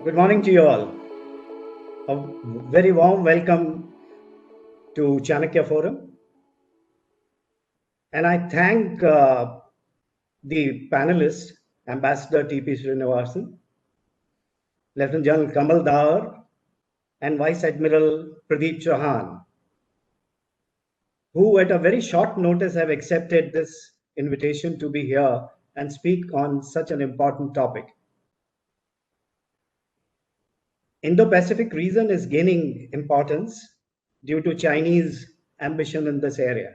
Good morning to you all. A very warm welcome to Chanakya Forum. And I thank the panelists, Ambassador T.P. Srinivasan, Lieutenant General Kamal Dahar, and Vice Admiral Pradeep Chauhan, who at a very short notice have accepted this invitation to be here and speak on such an important topic. Indo-Pacific region is gaining importance due to Chinese ambition in this area.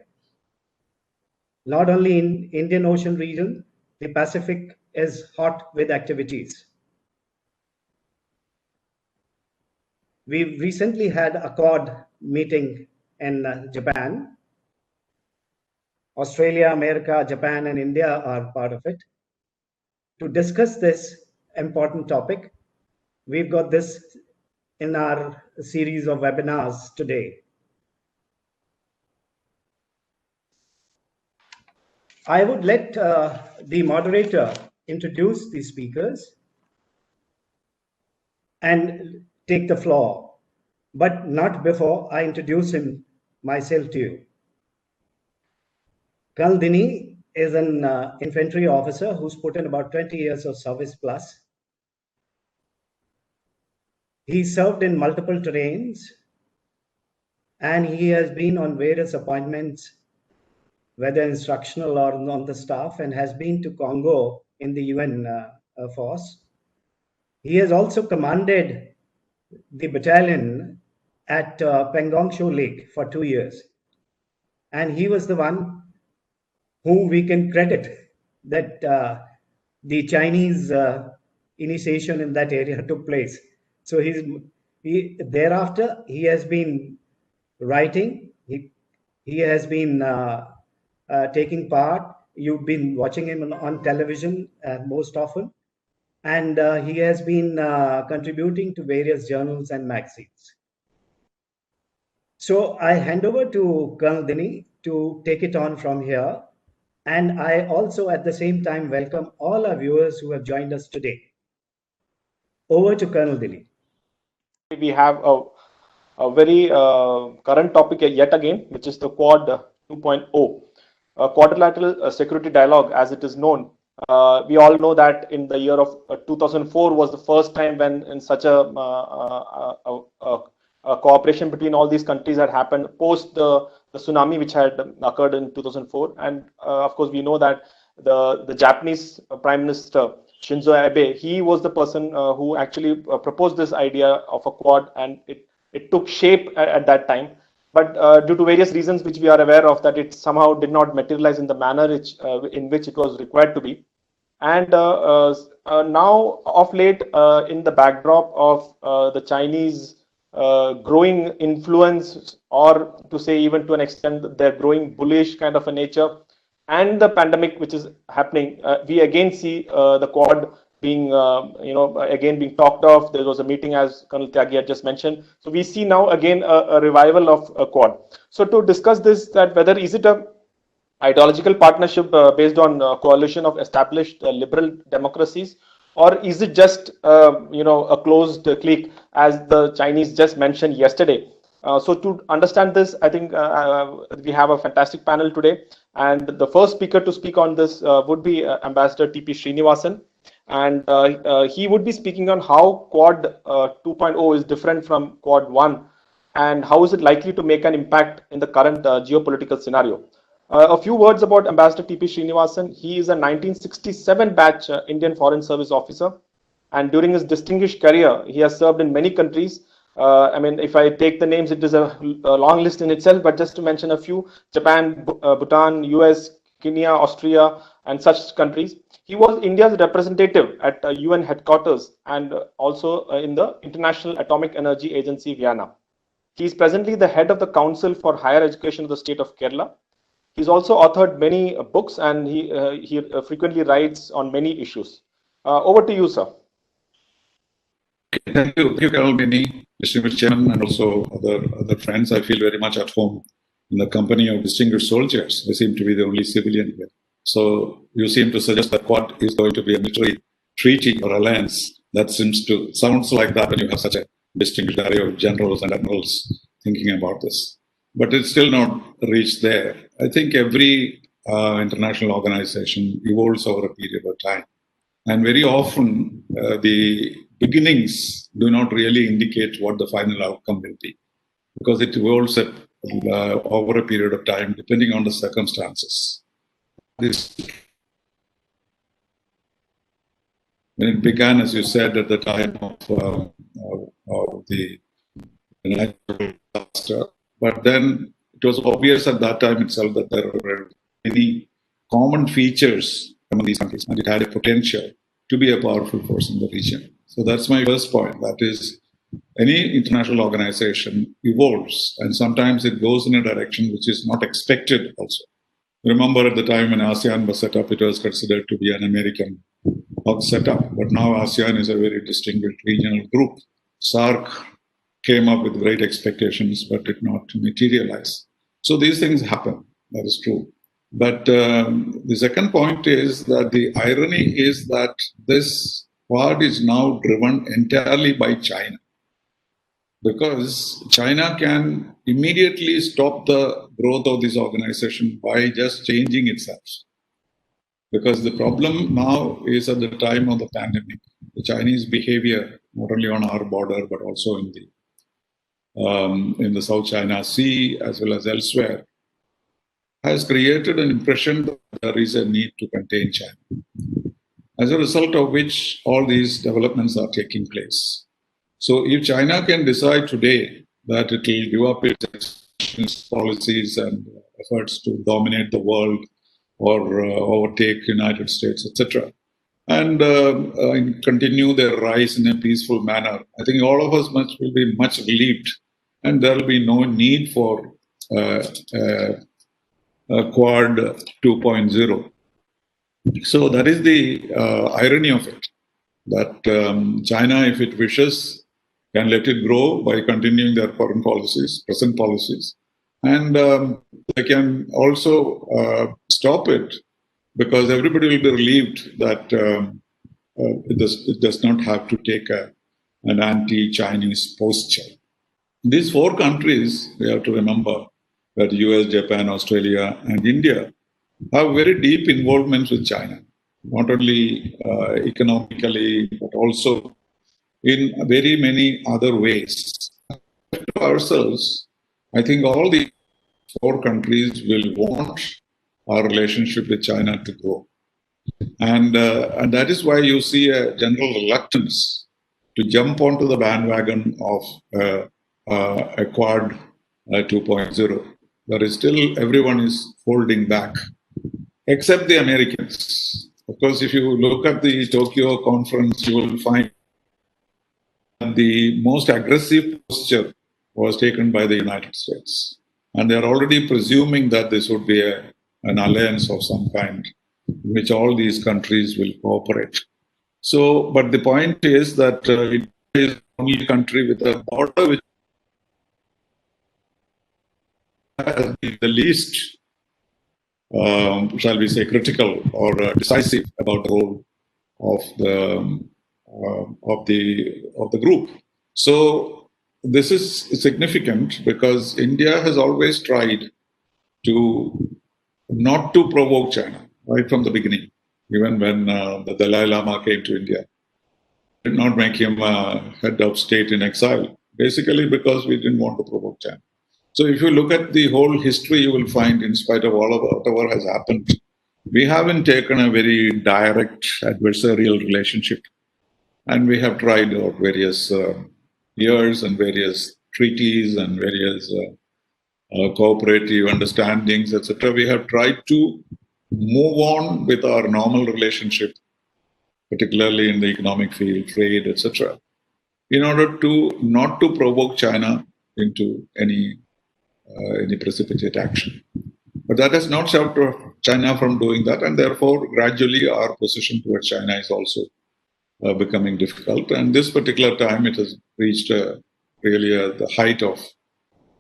Not only in Indian Ocean region, the Pacific is hot with activities. We recently had a Quad meeting in Japan. Australia, America, Japan, and India are part of it. To discuss this important topic, we've got this in our series of webinars today. I would let the moderator introduce the speakers and take the floor, but not before I introduce myself to you. Colonel Dini is an infantry officer who's put in about 20 years of service plus. He served in multiple terrains and he has been on various appointments, whether instructional or on the staff, and has been to Congo in the UN force. He has also commanded the battalion at Pengong Lake for 2 years. And he was the one whom we can credit that the Chinese initiation in that area took place. So thereafter, he has been writing, he has been taking part. You've been watching him on television most often. And he has been contributing to various journals and magazines. So I hand over to Colonel Dini to take it on from here. And I also at the same time welcome all our viewers who have joined us today. Over to Colonel Dini. We have a very current topic yet again, which is the Quad 2.0, quadrilateral security dialogue as it is known. We all know that in the year of 2004 was the first time when in such a cooperation between all these countries had happened post the tsunami which had occurred in 2004. And of course, we know that the Japanese Prime Minister Shinzo Abe, he was the person who actually proposed this idea of a Quad, and it took shape at that time. But due to various reasons which we are aware of, that it somehow did not materialize in the manner in which it was required to be. And now, of late, in the backdrop of the Chinese growing influence, or to say even to an extent their growing bullish kind of a nature, and the pandemic which is happening, we again see the Quad being, again being talked of. There was a meeting, as Colonel Tyagi had just mentioned. So we see now again a revival of a Quad. So to discuss this, that whether is it a ideological partnership based on coalition of established liberal democracies, or is it just a closed clique as the Chinese just mentioned yesterday? So to understand this, I think we have a fantastic panel today, and the first speaker to speak on this would be Ambassador T.P. Srinivasan, and he would be speaking on how Quad 2.0 is different from Quad 1, and how is it likely to make an impact in the current geopolitical scenario. A few words about Ambassador T.P. Srinivasan. He is a 1967 batch Indian Foreign Service officer, and during his distinguished career, he has served in many countries. I mean, if I take the names, it is a long list in itself, but just to mention a few: Japan, Bhutan, US, Kenya, Austria, and such countries. He was India's representative at UN headquarters and also in the International Atomic Energy Agency, Vienna. He is presently the head of the Council for Higher Education of the state of Kerala. He's also authored many books, and he frequently writes on many issues. Over to you, sir. Thank you, Colonel Dini, distinguished chairman, and also other friends. I feel very much at home in the company of distinguished soldiers. I seem to be the only civilian here. So you seem to suggest that Quad is going to be a military treaty or alliance That sounds like that when you have such a distinguished array of generals and admirals thinking about this. But it's still not reached there. I think every international organization evolves over a period of time. And very often, the beginnings do not really indicate what the final outcome will be, because it evolves over a period of time, depending on the circumstances. When it began, as you said, at the time of the natural disaster, but then it was obvious at that time itself that there were many common features among these countries, and it had a potential to be a powerful force in the region. So that's my first point. That is, any international organization evolves, and sometimes it goes in a direction which is not expected also. Remember, at the time when ASEAN was set up, it was considered to be an American setup, but now ASEAN is a very distinguished regional group. SAARC came up with great expectations, but did not materialize. So these things happen, that is true. But the second point is that the irony is that this Quad is now driven entirely by China, because China can immediately stop the growth of this organization by just changing itself. Because the problem now is at the time of the pandemic, the Chinese behavior, not only on our border, but also in the South China Sea, as well as elsewhere, has created an impression that there is a need to contain China. As a result of which, all these developments are taking place. So if China can decide today that it will give up its policies and efforts to dominate the world or overtake United States, etc., and continue their rise in a peaceful manner, I think all of us will be much relieved, and there will be no need for Quad 2.0. So that is the irony of it, that China, if it wishes, can let it grow by continuing their foreign policies, present policies, and they can also stop it, because everybody will be relieved that it does not have to take an anti-Chinese posture. These four countries, we have to remember that US, Japan, Australia, and India have very deep involvements with China, not only economically, but also in very many other ways. To ourselves, I think all the four countries will want our relationship with China to grow. And that is why you see a general reluctance to jump onto the bandwagon of a Quad 2.0. There is still, everyone is holding back, except the Americans. Of course, if you look at the Tokyo conference, you will find the most aggressive posture was taken by the United States. And they are already presuming that this would be an alliance of some kind, in which all these countries will cooperate. So, but the point is that it is the only country with a border which has been the least, shall we say, critical or decisive about the role of the group. So this is significant because India has always tried not to provoke China right from the beginning. Even when the Dalai Lama came to India, did not make him head of state in exile, basically because we didn't want to provoke China. So if you look at the whole history, you will find, in spite of all of whatever has happened, we haven't taken a very direct adversarial relationship. And we have tried out various years and various treaties and various cooperative understandings, etc. We have tried to move on with our normal relationship, particularly in the economic field, trade, etc., in order to not to provoke China into any precipitate action. But that has not stopped China from doing that, and therefore gradually our position towards China is also becoming difficult. And this particular time it has reached really the height of,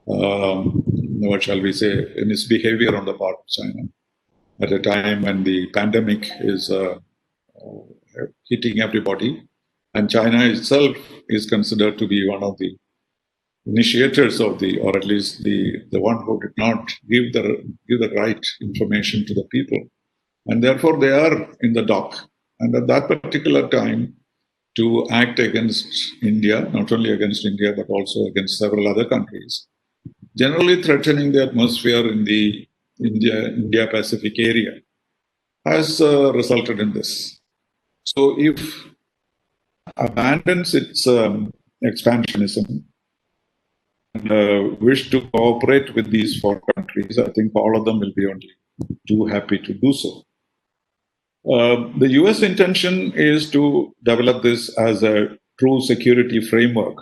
what shall we say, misbehavior on the part of China at a time when the pandemic is hitting everybody, And China itself is considered to be one of the initiators of or at least the one who did not give the right information to the people. And therefore, they are in the dock. And at that particular time, to act against India, not only against India, but also against several other countries, generally threatening the atmosphere in the India-Pacific area, has resulted in this. So if abandons its expansionism and wish to cooperate with these four countries, I think all of them will be only too happy to do so. The US intention is to develop this as a true security framework.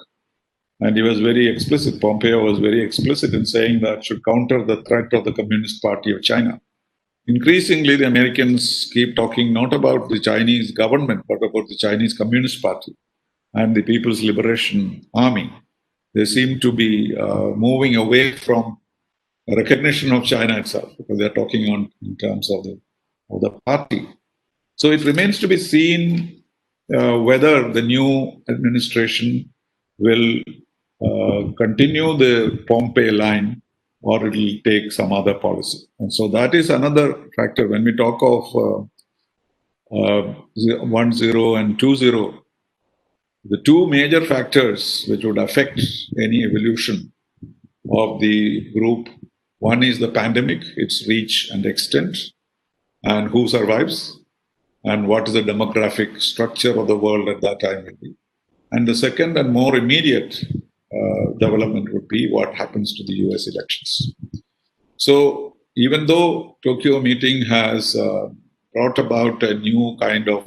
And he was very explicit, Pompeo was very explicit in saying that should counter the threat of the Communist Party of China. Increasingly, the Americans keep talking not about the Chinese government, but about the Chinese Communist Party and the People's Liberation Army. They seem to be moving away from recognition of China itself, because they're talking in terms of the party. So it remains to be seen whether the new administration will continue the Pompeo line or it will take some other policy. And so that is another factor. When we talk of 1-0 and 2-0, the two major factors which would affect any evolution of the group, one is the pandemic, its reach and extent, and who survives, and what is the demographic structure of the world at that time will be. And the second and more immediate development would be what happens to the US elections. So even though Tokyo meeting has brought about a new kind of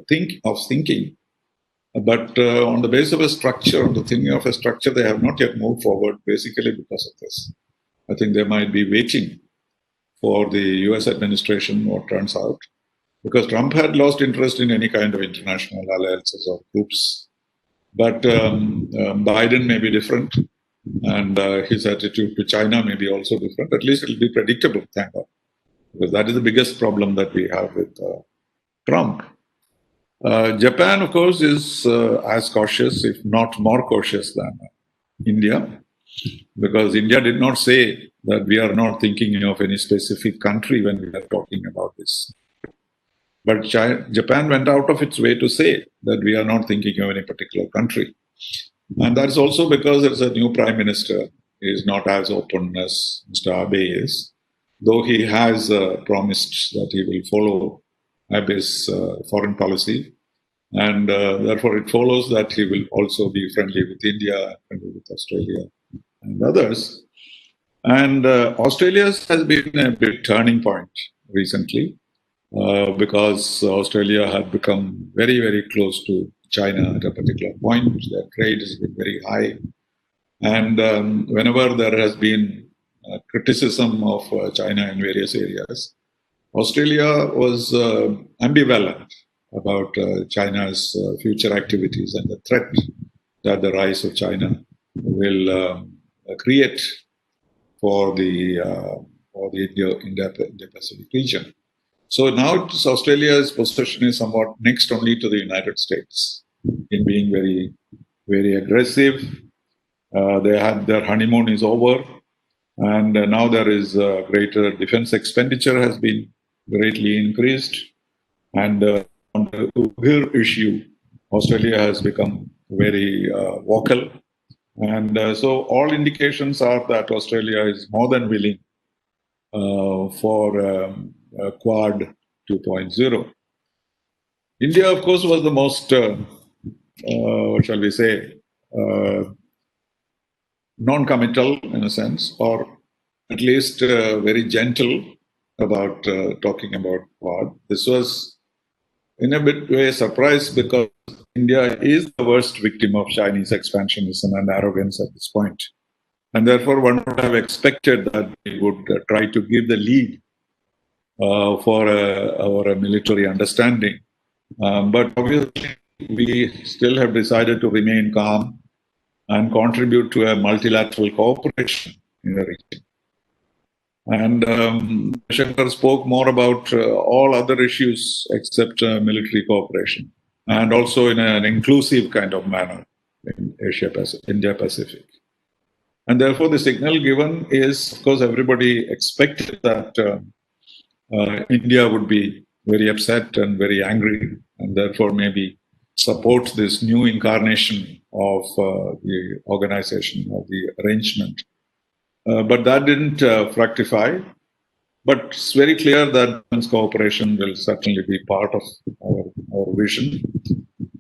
thinking, but on the basis of a structure, on the thinking of a structure, they have not yet moved forward, basically because of this. I think they might be waiting for the US administration, what turns out, because Trump had lost interest in any kind of international alliances or groups. But Biden may be different, and his attitude to China may be also different. At least it will be predictable, thank God, because that is the biggest problem that we have with Trump. Japan, of course, is as cautious, if not more cautious than India, because India did not say that we are not thinking of any specific country when we are talking about this. But Japan went out of its way to say that we are not thinking of any particular country. And that's also because there's a new prime minister. He is not as open as Mr. Abe is, though he has promised that he will follow Abe's foreign policy. And therefore, it follows that he will also be friendly with India, friendly with Australia and others. And Australia has been a big turning point recently. Because Australia had become very, very close to China at a particular point. Their trade has been very high. And whenever there has been criticism of China in various areas, Australia was ambivalent about China's future activities and the threat that the rise of China will create for the Indo-Pacific region. So now Australia's position is somewhat next only to the United States in being very, very aggressive. Their honeymoon is over, and now there is greater defense expenditure has been greatly increased. And on the Uyghur issue, Australia has become very vocal. And so all indications are that Australia is more than willing for Quad 2.0. India, of course, was the most, what shall we say, non-committal in a sense, or at least very gentle about talking about Quad. This was in a bit way a surprise because India is the worst victim of Chinese expansionism and arrogance at this point. And therefore, one would have expected that we would try to give the lead for our military understanding. But obviously, we still have decided to remain calm and contribute to a multilateral cooperation in the region. And Shankar spoke more about all other issues except military cooperation. and also in an inclusive kind of manner in India Pacific. And therefore, the signal given is, of course, everybody expected that India would be very upset and very angry, and therefore maybe support this new incarnation of the organization, of the arrangement. But that didn't fructify. But it's very clear that defense cooperation will certainly be part of our vision.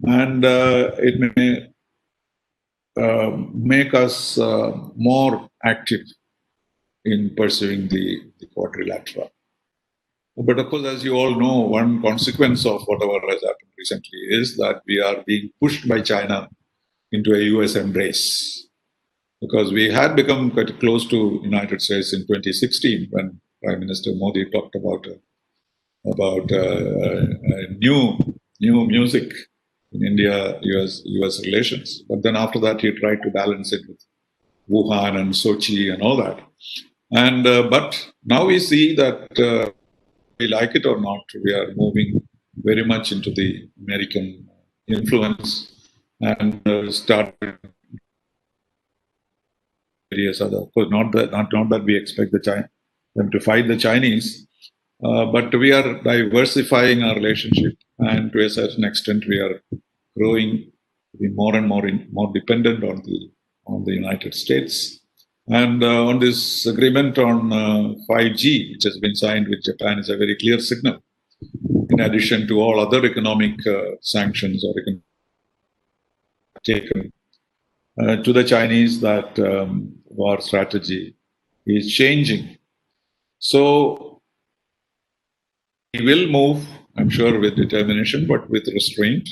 And it may make us more active in pursuing the quadrilateral. But of course, as you all know, one consequence of whatever has happened recently is that we are being pushed by China into a US embrace. Because we had become quite close to United States in 2016 when Prime Minister Modi talked about new music in India-US relations. But then after that, he tried to balance it with Wuhan and Sochi and all that. And but now we see that we like it or not, we are moving very much into the American influence and started various other. Of course, not that we expect them to fight the Chinese, but we are diversifying our relationship, and to a certain extent, we are growing, more and more dependent on the United States. And on this agreement on 5G, which has been signed with Japan, is a very clear signal. In addition to all other economic sanctions or taken to the Chinese, that war strategy is changing. So we will move, I'm sure, with determination, but with restraint.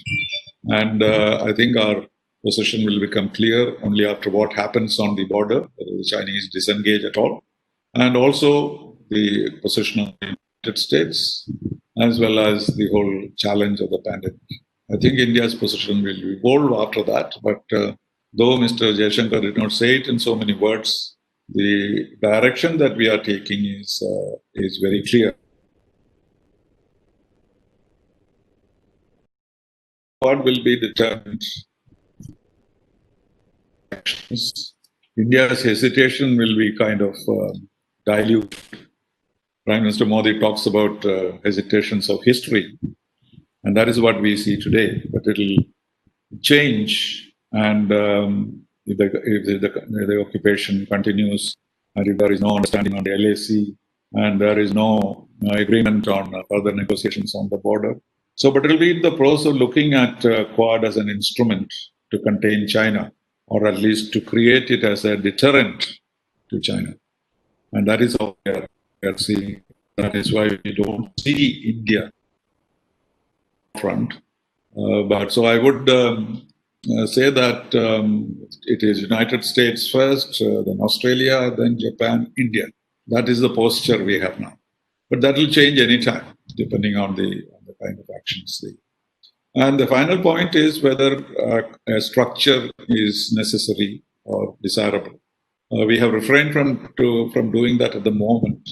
And I think our position will become clear only after what happens on the border, whether the Chinese disengage at all, and also the position of the United States, as well as the whole challenge of the pandemic. I think India's position will evolve after that, but though Mr. Jaishankar did not say it in so many words, the direction that we are taking is very clear. What will be determined? India's hesitation will be kind of dilute. Prime Minister Modi talks about hesitations of history, and that is what we see today. But it will change, and if the occupation continues, and if there is no understanding on the LAC, and there is no agreement on further negotiations on the border. So, but it will be in the process of looking at Quad as an instrument to contain China, or at least to create it as a deterrent to China. And that is how we are seeing. That is why we don't see India front. But so I would say that it is United States first, then Australia, then Japan, India. That is the posture we have now. But that will change anytime, depending on the kind of actions. And the final point is whether a structure is necessary or desirable. We have refrained from doing that at the moment,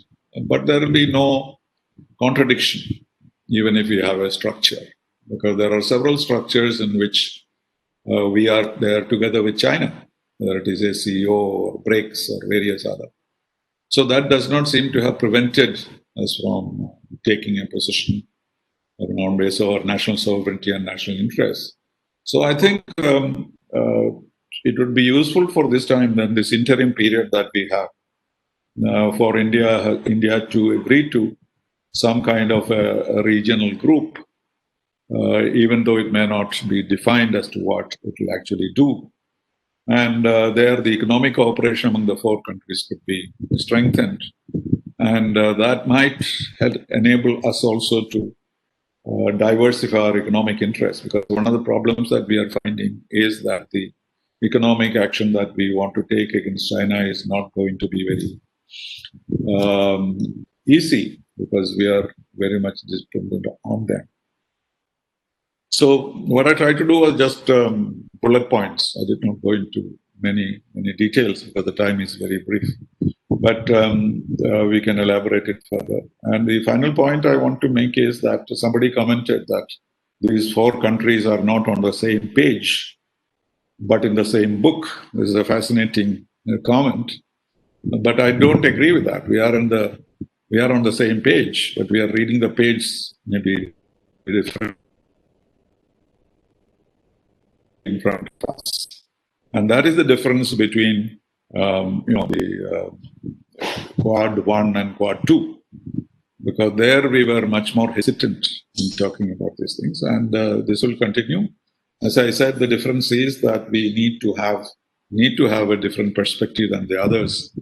but there will be no contradiction, even if we have a structure, because there are several structures in which we are there together with China, whether it is ACO or BRICS or various other. So that does not seem to have prevented us from taking a position on base of our national sovereignty and national interests. So I think it would be useful for this time, then this interim period that we have, for India to agree to some kind of a regional group, even though it may not be defined as to what it will actually do. And there, the economic cooperation among the four countries could be strengthened. And that might help enable us also to diversify our economic interests, because one of the problems that we are finding is that the economic action that we want to take against China is not going to be very easy, because we are very much dependent on them. So what I tried to do was just bullet points. I did not go into many details because the time is very brief, but we can elaborate it further. And the final point I want to make is that somebody commented that these four countries are not on the same page, but in the same book. This is a fascinating comment. But I don't agree with that. We are on the same page, but we are reading the page maybe different in front of us. And that is the difference between the Quad 1 and Quad 2, because there we were much more hesitant in talking about these things, and this will continue. As I said, the difference is that we need to have a different perspective than the others,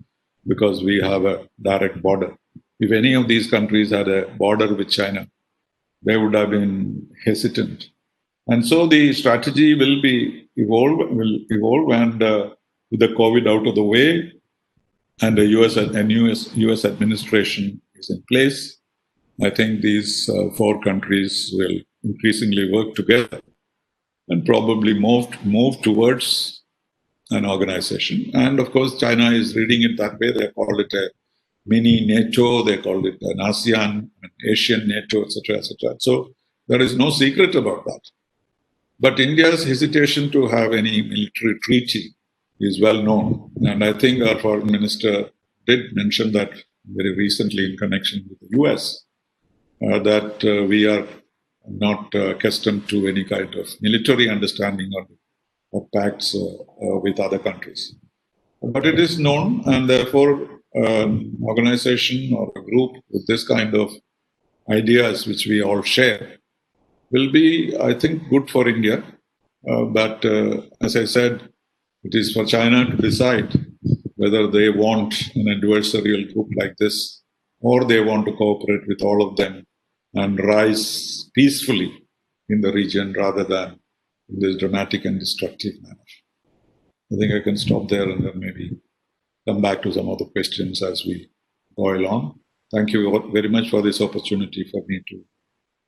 because we have a direct border. If any of these countries had a border with China, they would have been hesitant. And so the strategy will evolve, and with the COVID out of the way, and the US administration is in place, I think these four countries will increasingly work together and probably move towards an organization. And of course, China is reading it that way. They call it a mini NATO, they call it an ASEAN, an Asian NATO, etc., etc. So there is no secret about that. But India's hesitation to have any military treaty is well known. And I think our foreign minister did mention that very recently in connection with the US, that we are not accustomed to any kind of military understanding or pacts with other countries. But it is known, and therefore an organization or a group with this kind of ideas which we all share will be, I think, good for India. But as I said, it is for China to decide whether they want an adversarial group like this, or they want to cooperate with all of them and rise peacefully in the region rather than in this dramatic and destructive manner. I think I can stop there and then maybe come back to some of the questions as we go along. Thank you very much for this opportunity for me to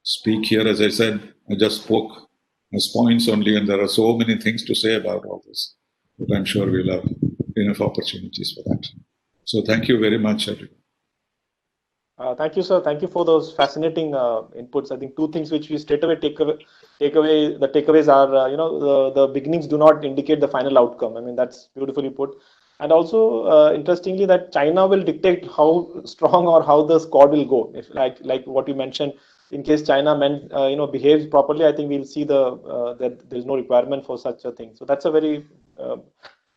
speak here. As I said, I just spoke as points only, and there are so many things to say about all this, but I'm sure we'll have enough opportunities for that. So thank you very much, everyone. Thank you, sir. Thank you for those fascinating inputs. I think two things which we straight away take away. The takeaways are, the beginnings do not indicate the final outcome. I mean, that's beautifully put. And also, interestingly, that China will dictate how strong or how the squad will go. If like what you mentioned, in case China behaves properly, I think we'll see that there's no requirement for such a thing. So that's a very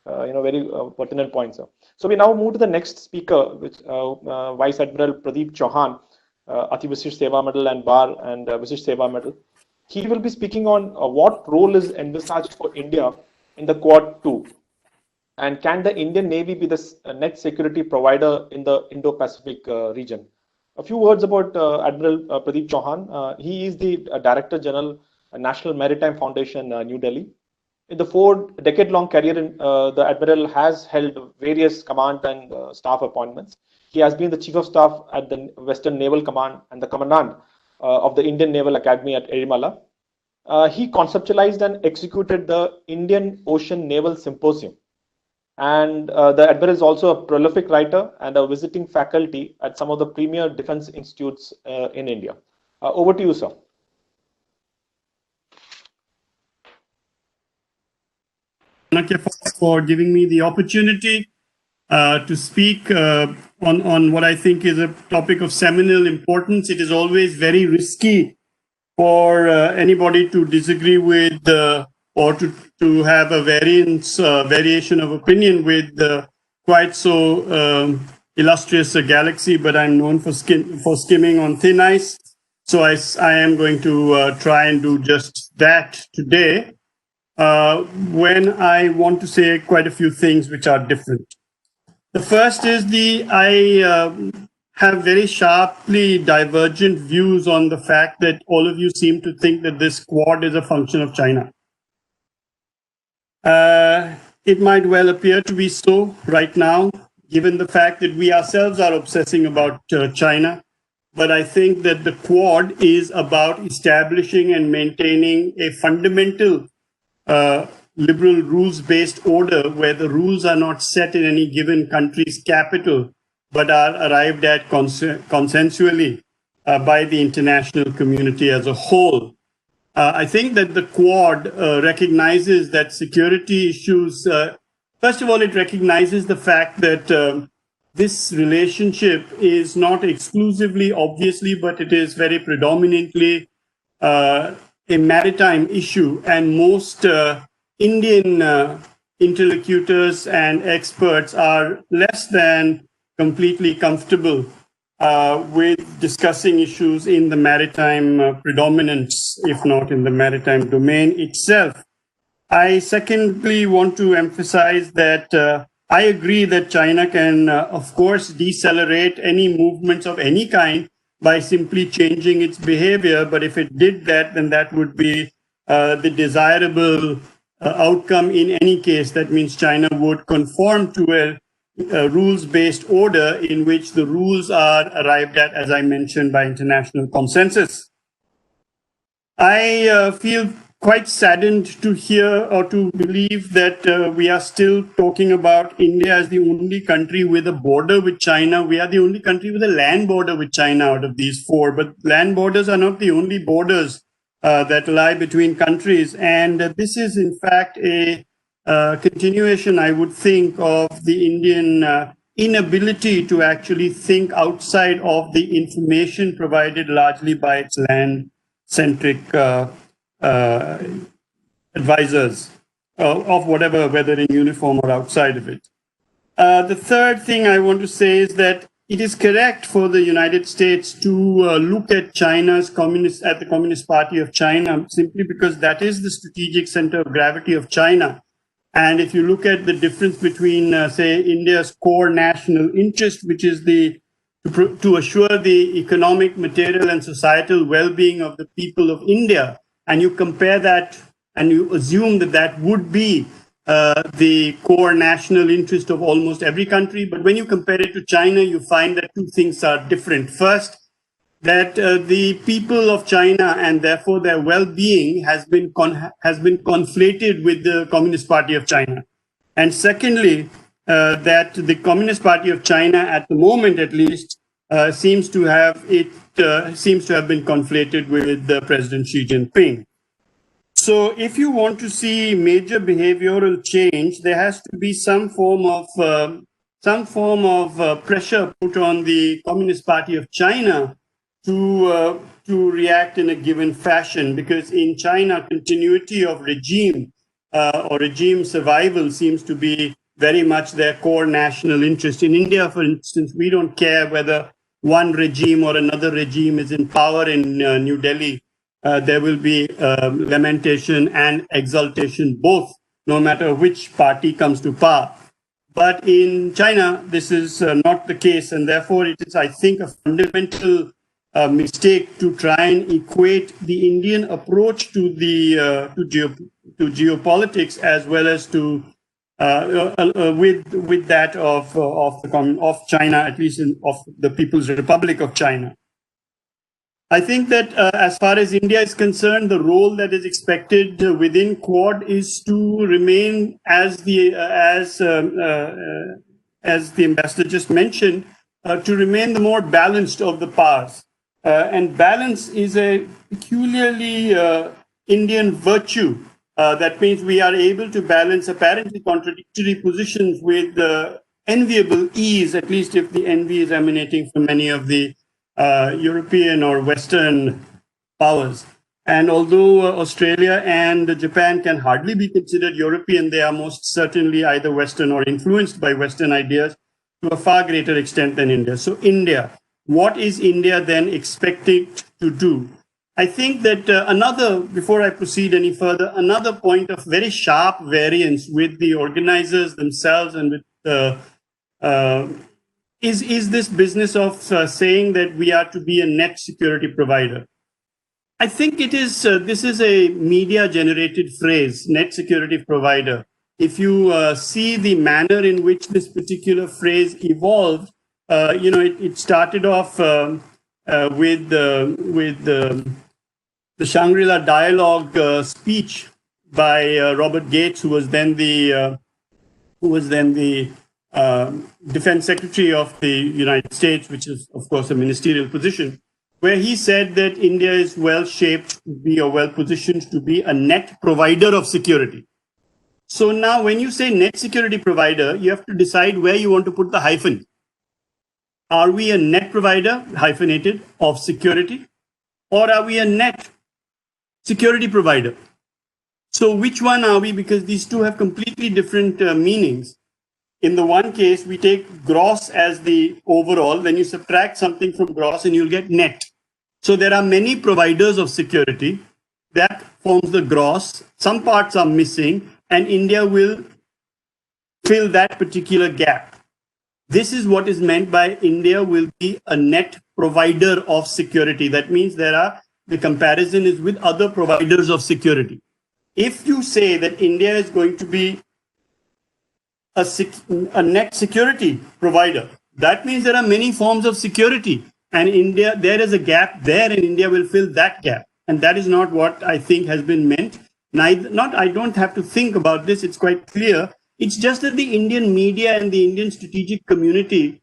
very pertinent point, sir. So we now move to the next speaker, which Vice Admiral Pradeep Chauhan, Ati Vishisht Seva Medal and Bar and Vishisht Seva Medal. He will be speaking on what role is envisaged for India in the Quad 2, and can the Indian Navy be the net security provider in the Indo-Pacific region? A few words about Admiral Pradeep Chauhan. He is the Director General, National Maritime Foundation, New Delhi. In the 4-decade-long career, the Admiral has held various command and staff appointments. He has been the Chief of Staff at the Western Naval Command and the Commandant of the Indian Naval Academy at Erimala. He conceptualized and executed the Indian Ocean Naval Symposium. And the Admiral is also a prolific writer and a visiting faculty at some of the premier defense institutes in India. Over to you, sir. For giving me the opportunity to speak on what I think is a topic of seminal importance. It is always very risky for anybody to disagree with or to have a variation of opinion with quite so illustrious a galaxy, but I'm known for skimming on thin ice. So I am going to try and do just that today. When I want to say quite a few things which are different. The first is I have very sharply divergent views on the fact that all of you seem to think that this Quad is a function of China. It might well appear to be so right now, given the fact that we ourselves are obsessing about China. But I think that the Quad is about establishing and maintaining a fundamental liberal rules-based order where the rules are not set in any given country's capital, but are arrived at consensually by the international community as a whole. I think that the Quad recognizes that security issues, first of all, it recognizes the fact that this relationship is not exclusively, obviously, but it is very predominantly a maritime issue. And most Indian interlocutors and experts are less than completely comfortable with discussing issues in the maritime predominance, if not in the maritime domain itself. I secondly want to emphasize that I agree that China can, of course, decelerate any movements of any kind by simply changing its behavior. But if it did that, then that would be the desirable outcome in any case. That means China would conform to a rules-based order in which the rules are arrived at, as I mentioned, by international consensus. I feel quite saddened to hear or to believe that we are still talking about India as the only country with a border with China. We are the only country with a land border with China out of these four, but land borders are not the only borders that lie between countries. And this is, in fact, a continuation, I would think, of the Indian inability to actually think outside of the information provided largely by its land-centric advisors of whatever, whether in uniform or outside of it. The third thing I want to say is that it is correct for the United States to look at the Communist Party of China, simply because that is the strategic center of gravity of China. And if you look at the difference between, say, India's core national interest, which is to assure the economic, material, and societal well-being of the people of India, and you compare that and you assume that that would be the core national interest of almost every country. But when you compare it to China, you find that two things are different. First, that the people of China and therefore their well-being has been conflated with the Communist Party of China. And secondly, that the Communist Party of China, at the moment at least, seems to have been conflated with President Xi Jinping. So if you want to see major behavioral change, there has to be some form of pressure put on the Communist Party of China to react in a given fashion, because in China, continuity of regime or regime survival seems to be very much their core national interest. In India, for instance, we don't care whether one regime or another regime is in power in New Delhi. There will be lamentation and exultation both, no matter which party comes to power. But in China, this is not the case, and therefore it is, I think, a fundamental mistake to try and equate the Indian approach to geopolitics as well as to with that of China, at least of the People's Republic of China. I think that as far as India is concerned, the role that is expected within Quad is to remain, as the ambassador just mentioned, to remain the more balanced of the powers. And balance is a peculiarly Indian virtue. That means we are able to balance apparently contradictory positions with enviable ease, at least if the envy is emanating from many of the European or Western powers. And although Australia and Japan can hardly be considered European, they are most certainly either Western or influenced by Western ideas to a far greater extent than India. So India, what is India then expected to do? I think that before I proceed any further, another point of very sharp variance with the organizers themselves and with is this business of saying that we are to be a net security provider. I think it is. This is a media-generated phrase, net security provider. If you see the manner in which this particular phrase evolved, it started off with the Shangri-La Dialogue speech by Robert Gates, who was then the Defense Secretary of the United States, which is, of course, a ministerial position, where he said that India is well shaped to be or well positioned to be a net provider of security. So now when you say net security provider, you have to decide where you want to put the hyphen. Are we a net provider, hyphenated, of security? Or are we a net security provider? So which one are we? Because these two have completely different meanings. In the one case, we take gross as the overall. When you subtract something from gross, and you'll get net. So there are many providers of security. That forms the gross. Some parts are missing, and India will fill that particular gap. This is what is meant by India will be a net provider of security. That means the comparison is with other providers of security. If you say that India is going to be a net security provider, that means there are many forms of security, and there is a gap there, and India will fill that gap. And that is not what I think has been meant. I don't have to think about this. It's quite clear. It's just that the Indian media and the Indian strategic community,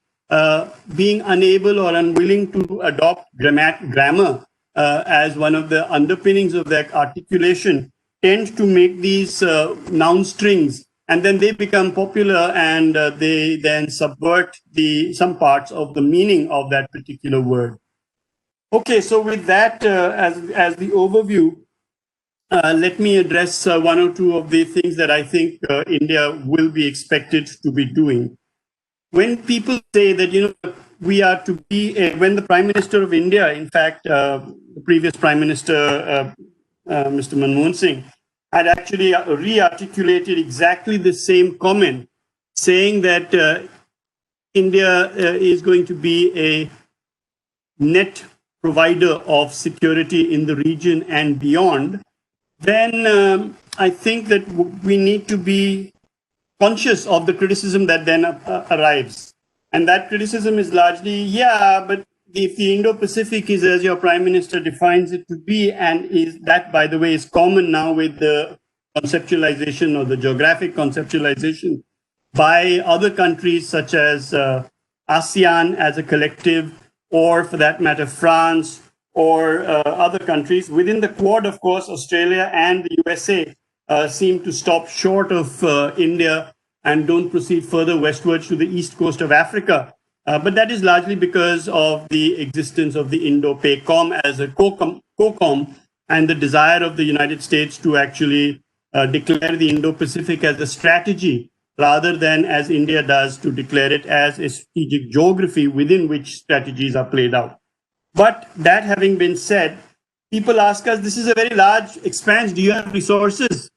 being unable or unwilling to adopt grammar as one of the underpinnings of their articulation, tend to make these noun strings, and then they become popular, and they then subvert some parts of the meaning of that particular word. Okay, so with that as the overview, let me address one or two of the things that I think India will be expected to be doing. When people say that, we are to be, when the Prime Minister of India, in fact, the previous Prime Minister, Mr. Manmohan Singh, had actually re-articulated exactly the same comment, saying that India is going to be a net provider of security in the region and beyond, then I think that we need to be conscious of the criticism that then arrives. And that criticism is largely, but if the Indo-Pacific is as your Prime Minister defines it to be, and is that, by the way, is common now with the conceptualization or the geographic conceptualization by other countries such as ASEAN as a collective, or for that matter, France, or other countries. Within the Quad, of course, Australia and the USA seem to stop short of India and don't proceed further westwards to the east coast of Africa. But that is largely because of the existence of the Indo-PACOM as a COCOM, and the desire of the United States to actually declare the Indo-Pacific as a strategy, rather than as India does to declare it as a strategic geography within which strategies are played out. But that having been said, people ask us, this is a very large expanse. Do you have resources?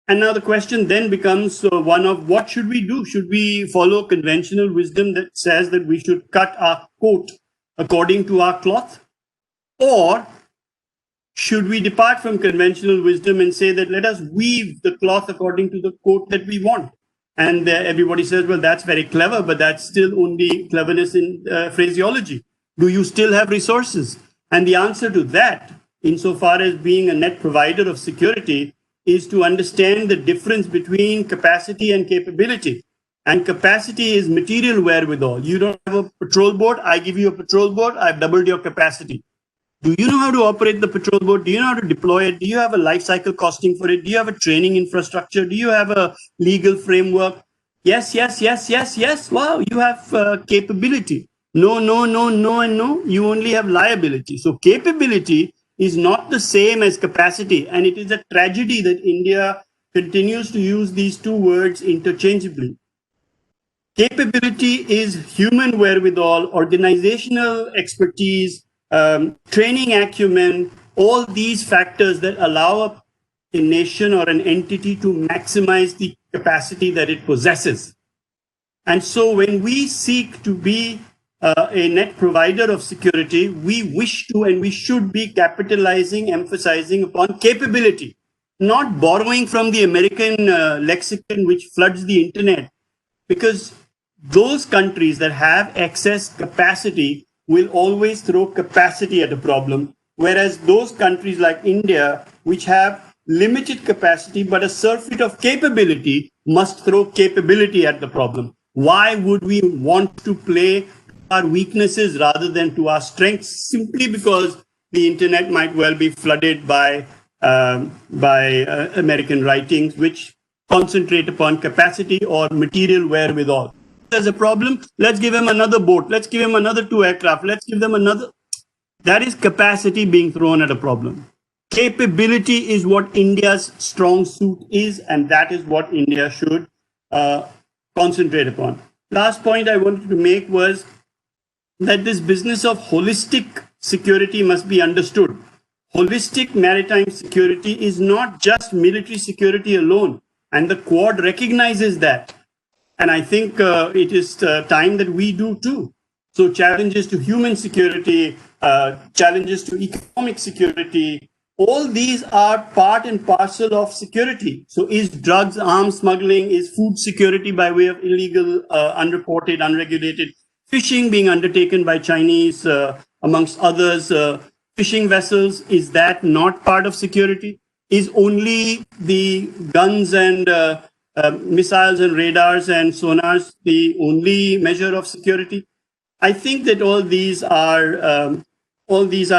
And now the question then becomes one of what should we do? Should we follow conventional wisdom that says that we should cut our coat according to our cloth? Or should we depart from conventional wisdom and say that let us weave the cloth according to the coat that we want? And everybody says, well, that's very clever, but that's still only cleverness in phraseology. Do you still have resources? And the answer to that, insofar as being a net provider of security, is to understand the difference between capacity and capability. And capacity is material wherewithal. You don't have a patrol boat, I give you a patrol boat, I've doubled your capacity. Do you know how to operate the patrol boat? Do you know how to deploy it? Do you have a life cycle costing for it? Do you have a training infrastructure? Do you have a legal framework? Yes. Wow, you have capability. No, and no. You only have liability. So capability is not the same as capacity. And it is a tragedy that India continues to use these two words interchangeably. Capability is human wherewithal, organizational expertise, training acumen, all these factors that allow a nation or an entity to maximize the capacity that it possesses. And so when we seek to be a net provider of security, we wish to and we should be capitalizing, emphasizing upon capability, not borrowing from the American lexicon which floods the internet, because those countries that have excess capacity will always throw capacity at a problem, whereas those countries like India, which have limited capacity but a surfeit of capability, must throw capability at the problem. Why would we want to play our weaknesses rather than to our strengths, simply because the internet might well be flooded by American writings, which concentrate upon capacity or material wherewithal. There's a problem. Let's give him another boat. Let's give him another 2 aircraft. Let's give them another. That is capacity being thrown at a problem. Capability is what India's strong suit is, and that is what India should concentrate upon. Last point I wanted to make was that this business of holistic security must be understood. Holistic maritime security is not just military security alone, and the Quad recognizes that. And I think it is time that we do too. So challenges to human security, challenges to economic security, all these are part and parcel of security. So is drugs, arms smuggling, is food security by way of illegal, unreported, unregulated fishing being undertaken by Chinese, amongst others, fishing vessels, is that not part of security? Is only the guns and missiles and radars and sonars the only measure of security? I think that all these are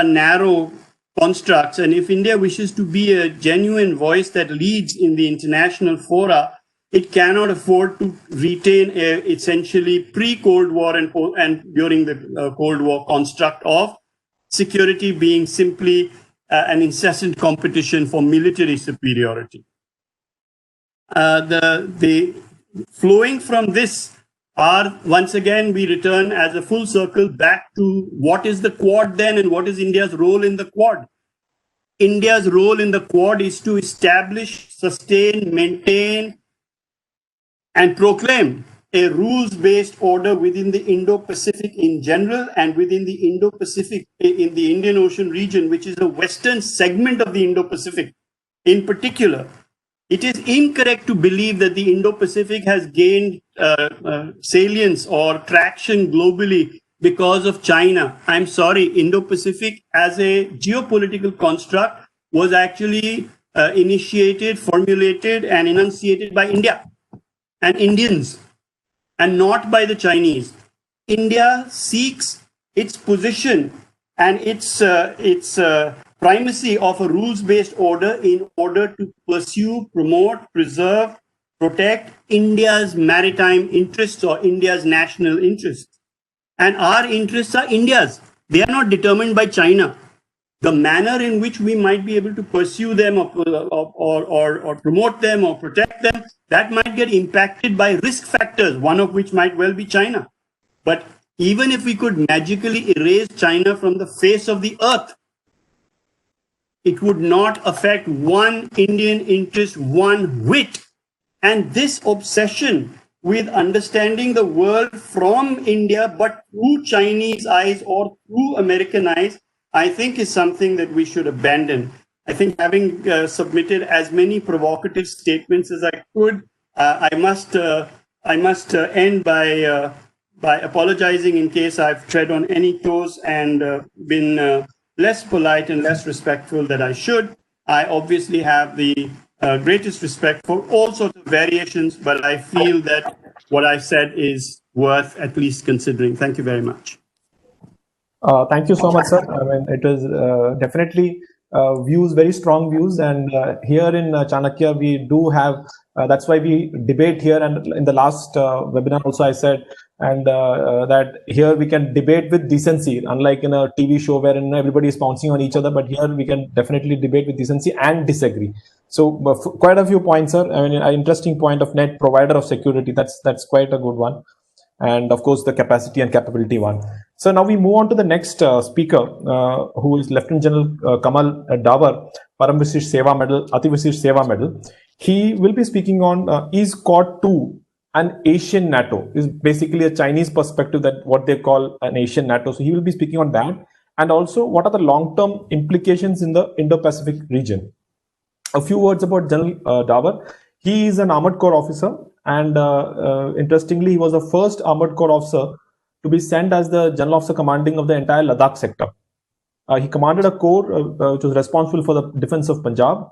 narrow constructs, and if India wishes to be a genuine voice that leads in the international fora, it cannot afford to retain a essentially pre-Cold War and during the Cold War construct of security being simply an incessant competition for military superiority. The flowing from this are, once again, we return as a full circle back to what is the Quad then and what is India's role in the Quad. India's role in the Quad is to establish, sustain, maintain, and proclaim a rules-based order within the Indo-Pacific in general and within the Indo-Pacific in the Indian Ocean region, which is a western segment of the Indo-Pacific in particular. It is incorrect to believe that the Indo-Pacific has gained salience or traction globally because of China. I'm sorry, Indo-Pacific as a geopolitical construct was actually initiated, formulated, and enunciated by India and Indians, and not by the Chinese. India seeks its position and its primacy of a rules-based order in order to pursue, promote, preserve, protect India's maritime interests or India's national interests. And our interests are India's. They are not determined by China. The manner in which we might be able to pursue them or promote them or protect them, that might get impacted by risk factors, one of which might well be China. But even if we could magically erase China from the face of the earth, it would not affect one Indian interest one whit. And this obsession with understanding the world from India, but through Chinese eyes or through American eyes, I think is something that we should abandon. I think having submitted as many provocative statements as I could, I must end by apologizing in case I've tread on any toes and been less polite and less respectful than I should. I obviously have the greatest respect for all sorts of variations, but I feel that what I said is worth at least considering. Thank you very much. Thank you so much, sir. I mean, it is definitely views, very strong views. And here in Chanakya, we do have, that's why we debate here. And in the last webinar also, I said, and that here we can debate with decency, unlike in a TV show wherein everybody is pouncing on each other. But here we can definitely debate with decency and disagree. So quite a few points, sir. I mean, an interesting point of net provider of security. That's quite a good one. And of course, the capacity and capability one. So now we move on to the next speaker, who is Lieutenant General Kamal Dawar, Param Vishish Seva Medal, Ati Vishish Seva Medal. He will be speaking on is Quad 2 an Asian NATO? Is basically a Chinese perspective, that what they call an Asian NATO. So he will be speaking on that. And also, what are the long-term implications in the Indo-Pacific region? A few words about General Dawar. He is an Armored Corps officer. And interestingly, he was the first Armored Corps officer to be sent as the General Officer commanding of the entire Ladakh sector. He commanded a corps which was responsible for the defense of Punjab.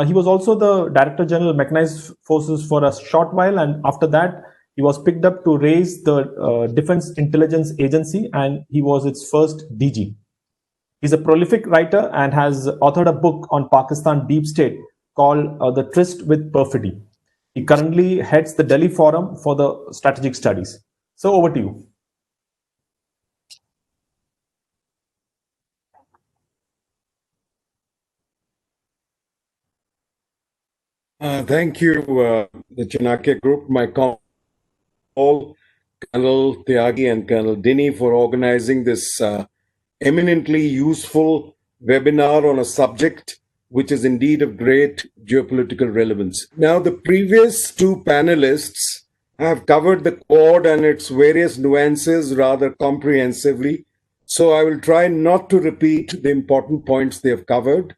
He was also the Director General Mechanized Forces for a short while, and after that, He was picked up to raise the Defense Intelligence Agency, and he was its first DG. He's a prolific writer and has authored a book on Pakistan deep state called The Tryst with Perfidy. He currently heads the Delhi Forum for the Strategic Studies. So over to you. Thank you, the Chanakya Group, my call, Colonel Tyagi and Colonel Dini, for organizing this eminently useful webinar on a subject which is indeed of great geopolitical relevance. Now, the previous two panelists have covered the Quad and its various nuances rather comprehensively, so I will try not to repeat the important points they have covered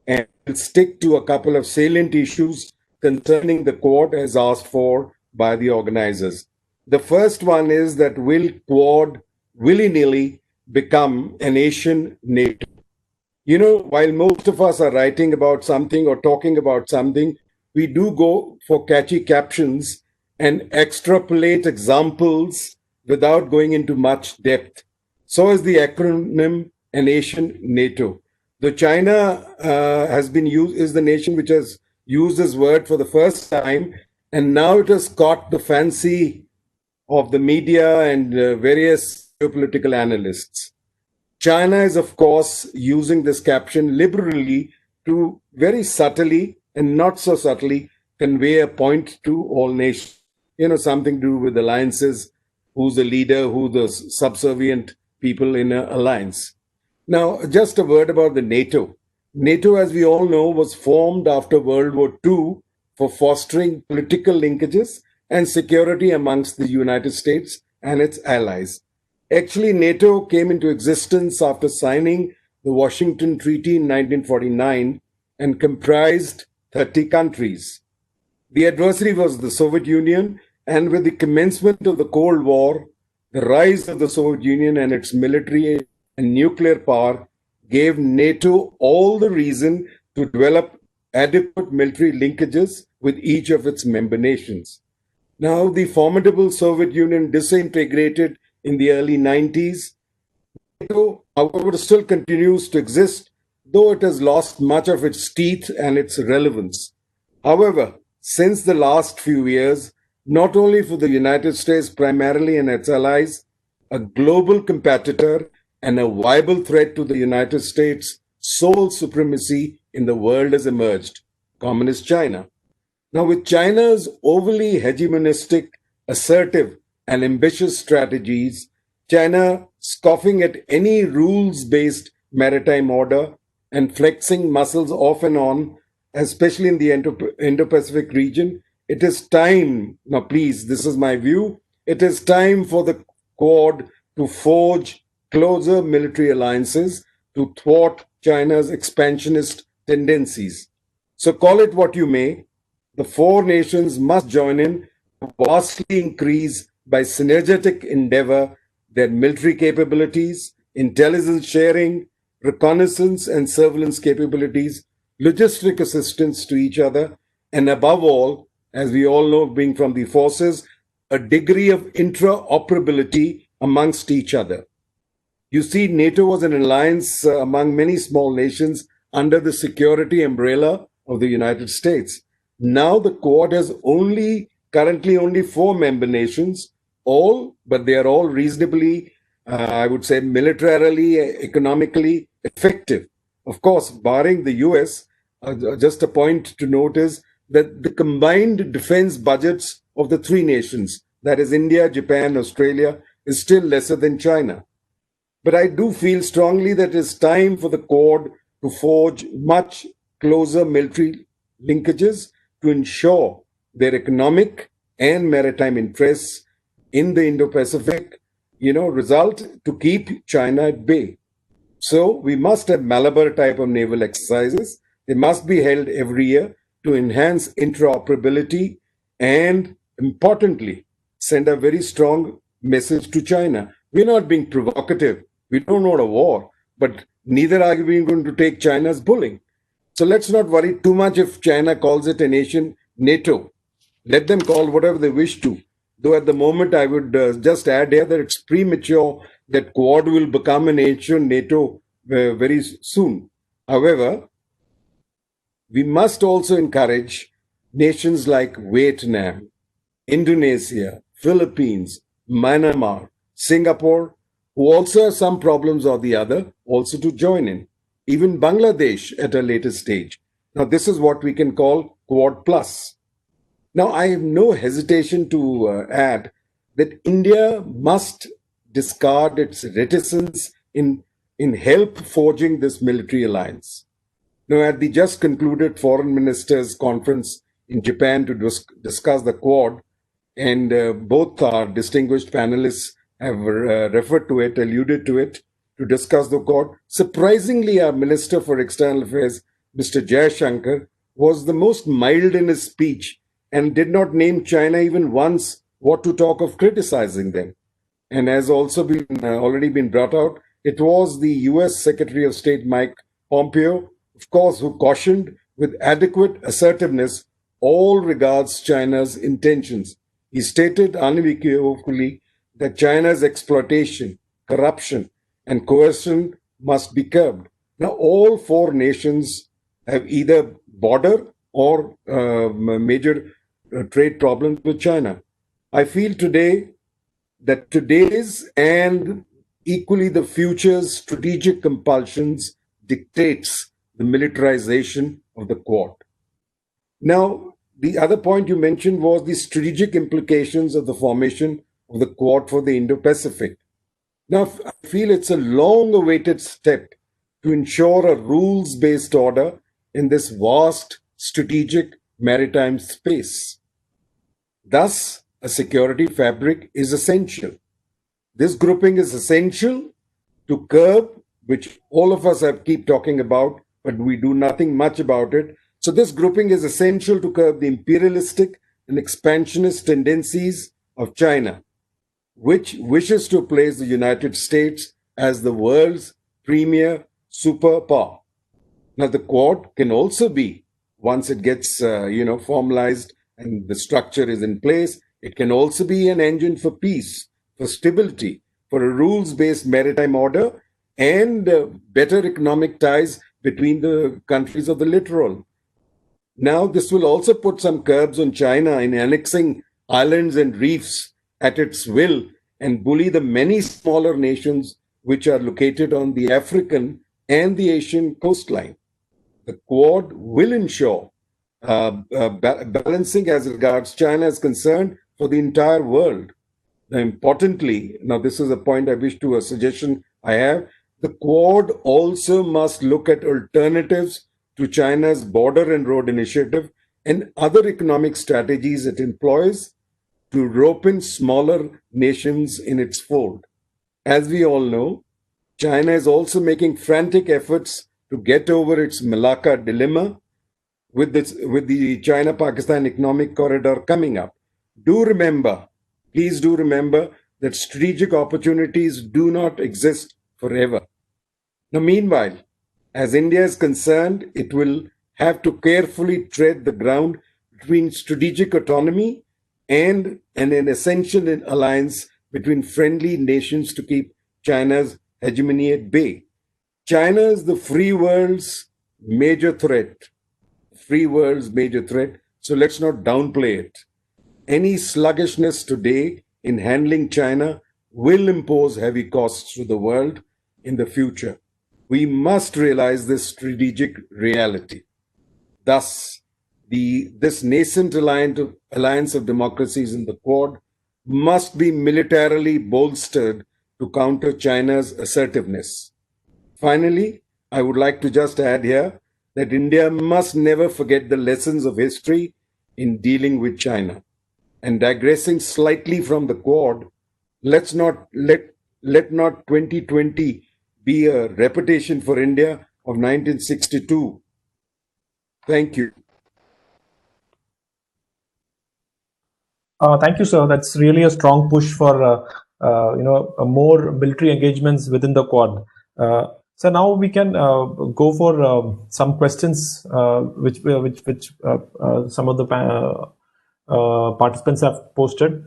and stick to a couple of salient issues concerning the Quad as asked for by the organizers. The first one is that will Quad willy-nilly become a nation NATO? You know, while most of us are writing about something or talking about something, we do go for catchy captions and extrapolate examples without going into much depth. So is the acronym a nation NATO. Though China is the nation which has used this word for the first time, and now it has caught the fancy of the media and various geopolitical analysts. China is, of course, using this caption liberally to very subtly and not so subtly convey a point to all nations. You know, something to do with alliances, who's the leader, who the subservient people in an alliance. Now, just a word about the NATO. NATO, as we all know, was formed after World War II for fostering political linkages and security amongst the United States and its allies. Actually, NATO came into existence after signing the Washington Treaty in 1949 and comprised 30 countries. The adversary was the Soviet Union, and with the commencement of the Cold War, the rise of the Soviet Union and its military and nuclear power gave NATO all the reason to develop adequate military linkages with each of its member nations. Now, the formidable Soviet Union disintegrated in the early 90s. NATO, however, still continues to exist, though it has lost much of its teeth and its relevance. However, since the last few years, not only for the United States primarily and its allies, a global competitor and a viable threat to the United States' sole supremacy in the world has emerged, Communist China. Now, with China's overly hegemonistic, assertive, and ambitious strategies, China scoffing at any rules-based maritime order and flexing muscles off and on, especially in the Indo-Pacific region, it is time, now please, this is my view, it is time for the Quad to forge closer military alliances to thwart China's expansionist tendencies. So call it what you may, the four nations must join in to vastly increase by synergetic endeavor their military capabilities, intelligence sharing, reconnaissance and surveillance capabilities, logistic assistance to each other, and above all, as we all know, being from the forces, a degree of interoperability amongst each other. You see, NATO was an alliance among many small nations under the security umbrella of the United States. Now the Quad has currently only 4 member nations, but they are all reasonably, I would say, militarily, economically effective. Of course, barring the US, just a point to note is that the combined defense budgets of the 3 nations, that is India, Japan, Australia, is still lesser than China. But I do feel strongly that it's time for the Quad to forge much closer military linkages to ensure their economic and maritime interests in the Indo-Pacific, result to keep China at bay. So we must have Malabar type of naval exercises. They must be held every year to enhance interoperability and, importantly, send a very strong message to China. We're not being provocative. We don't want a war, but neither are we going to take China's bullying. So let's not worry too much if China calls it a nation NATO. Let them call whatever they wish to. Though at the moment I would just add here that it's premature that Quad will become an ancient NATO very soon. However, we must also encourage nations like Vietnam, Indonesia, Philippines, Myanmar, Singapore, who also have some problems or the other, also to join in. Even Bangladesh at a later stage. Now, this is what we can call Quad Plus. Now, I have no hesitation to add that India must discard its reticence in help forging this military alliance. Now, at the just concluded Foreign Ministers Conference in Japan to discuss the Quad, and both our distinguished panelists have referred to it, alluded to it, to discuss the Quad. Surprisingly, our Minister for External Affairs, Mr. Jaishankar, was the most mild in his speech and did not name China even once, what to talk of criticizing them. And as also been already been brought out, it was the US Secretary of State Mike Pompeo, of course, who cautioned with adequate assertiveness all regards China's intentions. He stated unequivocally that China's exploitation, corruption, and coercion must be curbed. Now, all four nations have either border or major trade problems with China. I feel today that today's and equally the future's strategic compulsions dictates the militarization of the Quad. Now, the other point you mentioned was the strategic implications of the formation of the Quad for the Indo-Pacific. Now, I feel it's a long-awaited step to ensure a rules-based order in this vast strategic maritime space. Thus, a security fabric is essential. This grouping is essential to curb, which all of us have keep talking about, but we do nothing much about it. So this grouping is essential to curb the imperialistic and expansionist tendencies of China, which wishes to place the United States as the world's premier superpower. Now, the Quad can also be, once it gets formalized and the structure is in place, it can also be an engine for peace, for stability, for a rules-based maritime order, and better economic ties between the countries of the littoral. Now, this will also put some curbs on China in annexing islands and reefs at its will and bully the many smaller nations which are located on the African and the Asian coastline. The Quad will ensure balancing as regards China is concerned for the entire world. Now, importantly, now this is a point I wish to, a suggestion I have, the Quad also must look at alternatives to China's border and road initiative and other economic strategies it employs to rope in smaller nations in its fold. As we all know, China is also making frantic efforts to get over its Malacca dilemma with the China-Pakistan economic corridor coming up. Please do remember that strategic opportunities do not exist forever. Now, meanwhile, as India is concerned, it will have to carefully tread the ground between strategic autonomy and an essential alliance between friendly nations to keep China's hegemony at bay. China is the free world's major threat. So let's not downplay it. Any sluggishness today in handling China will impose heavy costs to the world in the future. We must realize this strategic reality. Thus, this nascent alliance of democracies in the Quad must be militarily bolstered to counter China's assertiveness. Finally, I would like to just add here that India must never forget the lessons of history in dealing with China. And digressing slightly from the Quad, let not 2020 be a repetition for India of 1962. Thank you. Thank you, sir. That's really a strong push for more military engagements within the Quad. So now we can go for some questions which some of the participants have posted.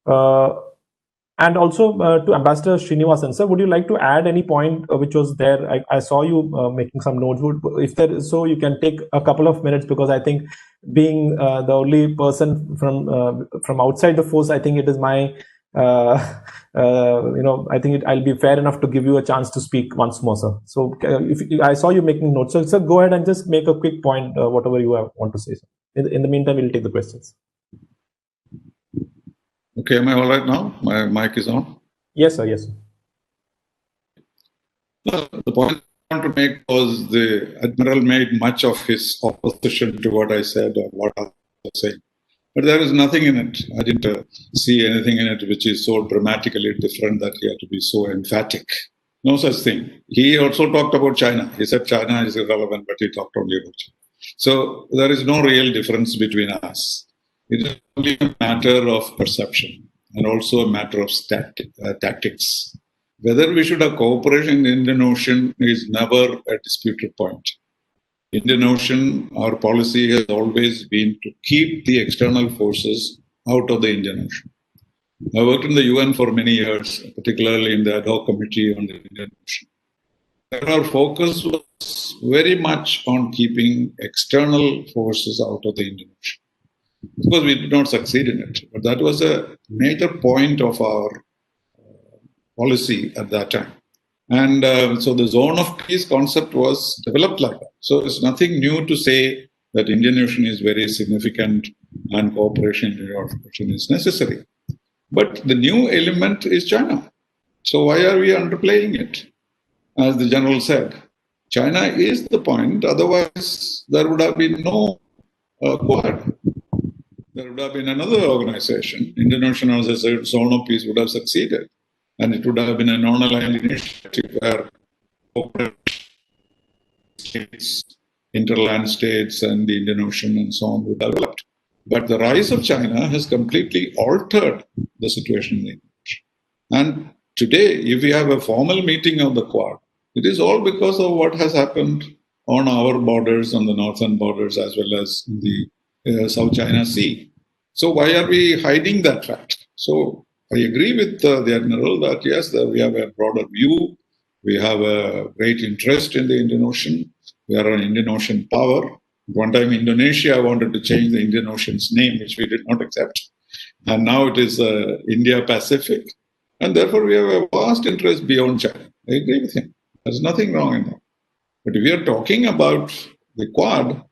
And also to Ambassador Srinivasan, sir, would you like to add any point which was there? I saw you making some notes. If there is so, you can take a couple of minutes, because I think being the only person from outside the force, I think it is my I think I'll be fair enough to give you a chance to speak once more, sir. So if I saw you making notes, so sir, go ahead and just make a quick point, whatever you want to say, sir. In the meantime, we'll take the questions. Okay, am I all right now? My mic is on? Yes, sir. Yes, sir. The point I want to make was the Admiral made much of his opposition to what I said or what I was saying. But there is nothing in it. I didn't see anything in it which is so dramatically different that he had to be so emphatic. No such thing. He also talked about China. He said China is irrelevant, but he talked only about China. So there is no real difference between us. It is only a matter of perception and also a matter of tactics. Whether we should have cooperation in the Indian Ocean is never a disputed point. Indian Ocean, our policy has always been to keep the external forces out of the Indian Ocean. I worked in the UN for many years, particularly in the ad hoc committee on the Indian Ocean. Our focus was very much on keeping external forces out of the Indian Ocean. Of course, we did not succeed in it, but that was a major point of our policy at that time. And so the zone of peace concept was developed like that. So it's nothing new to say that Indian Ocean is very significant and cooperation in the Indian Ocean is necessary. But the new element is China. So why are we underplaying it? As the General said, China is the point, otherwise there would have been no Quad. There would have been another organization. Indian Ocean as a zone of peace would have succeeded. And it would have been a non-aligned initiative where states, interland states, and the Indian Ocean and so on would have developed. But the rise of China has completely altered the situation in the Indian Ocean. And today, if we have a formal meeting of the Quad, it is all because of what has happened on our borders, on the northern borders, as well as in the South China Sea. So why are we hiding that fact? So I agree with the Admiral that yes, we have a broader view. We have a great interest in the Indian Ocean. We are an Indian Ocean power. One time Indonesia wanted to change the Indian Ocean's name, which we did not accept. And now it is India Pacific. And therefore we have a vast interest beyond China. I agree with him. There's nothing wrong in that. But if we are talking about the Quad,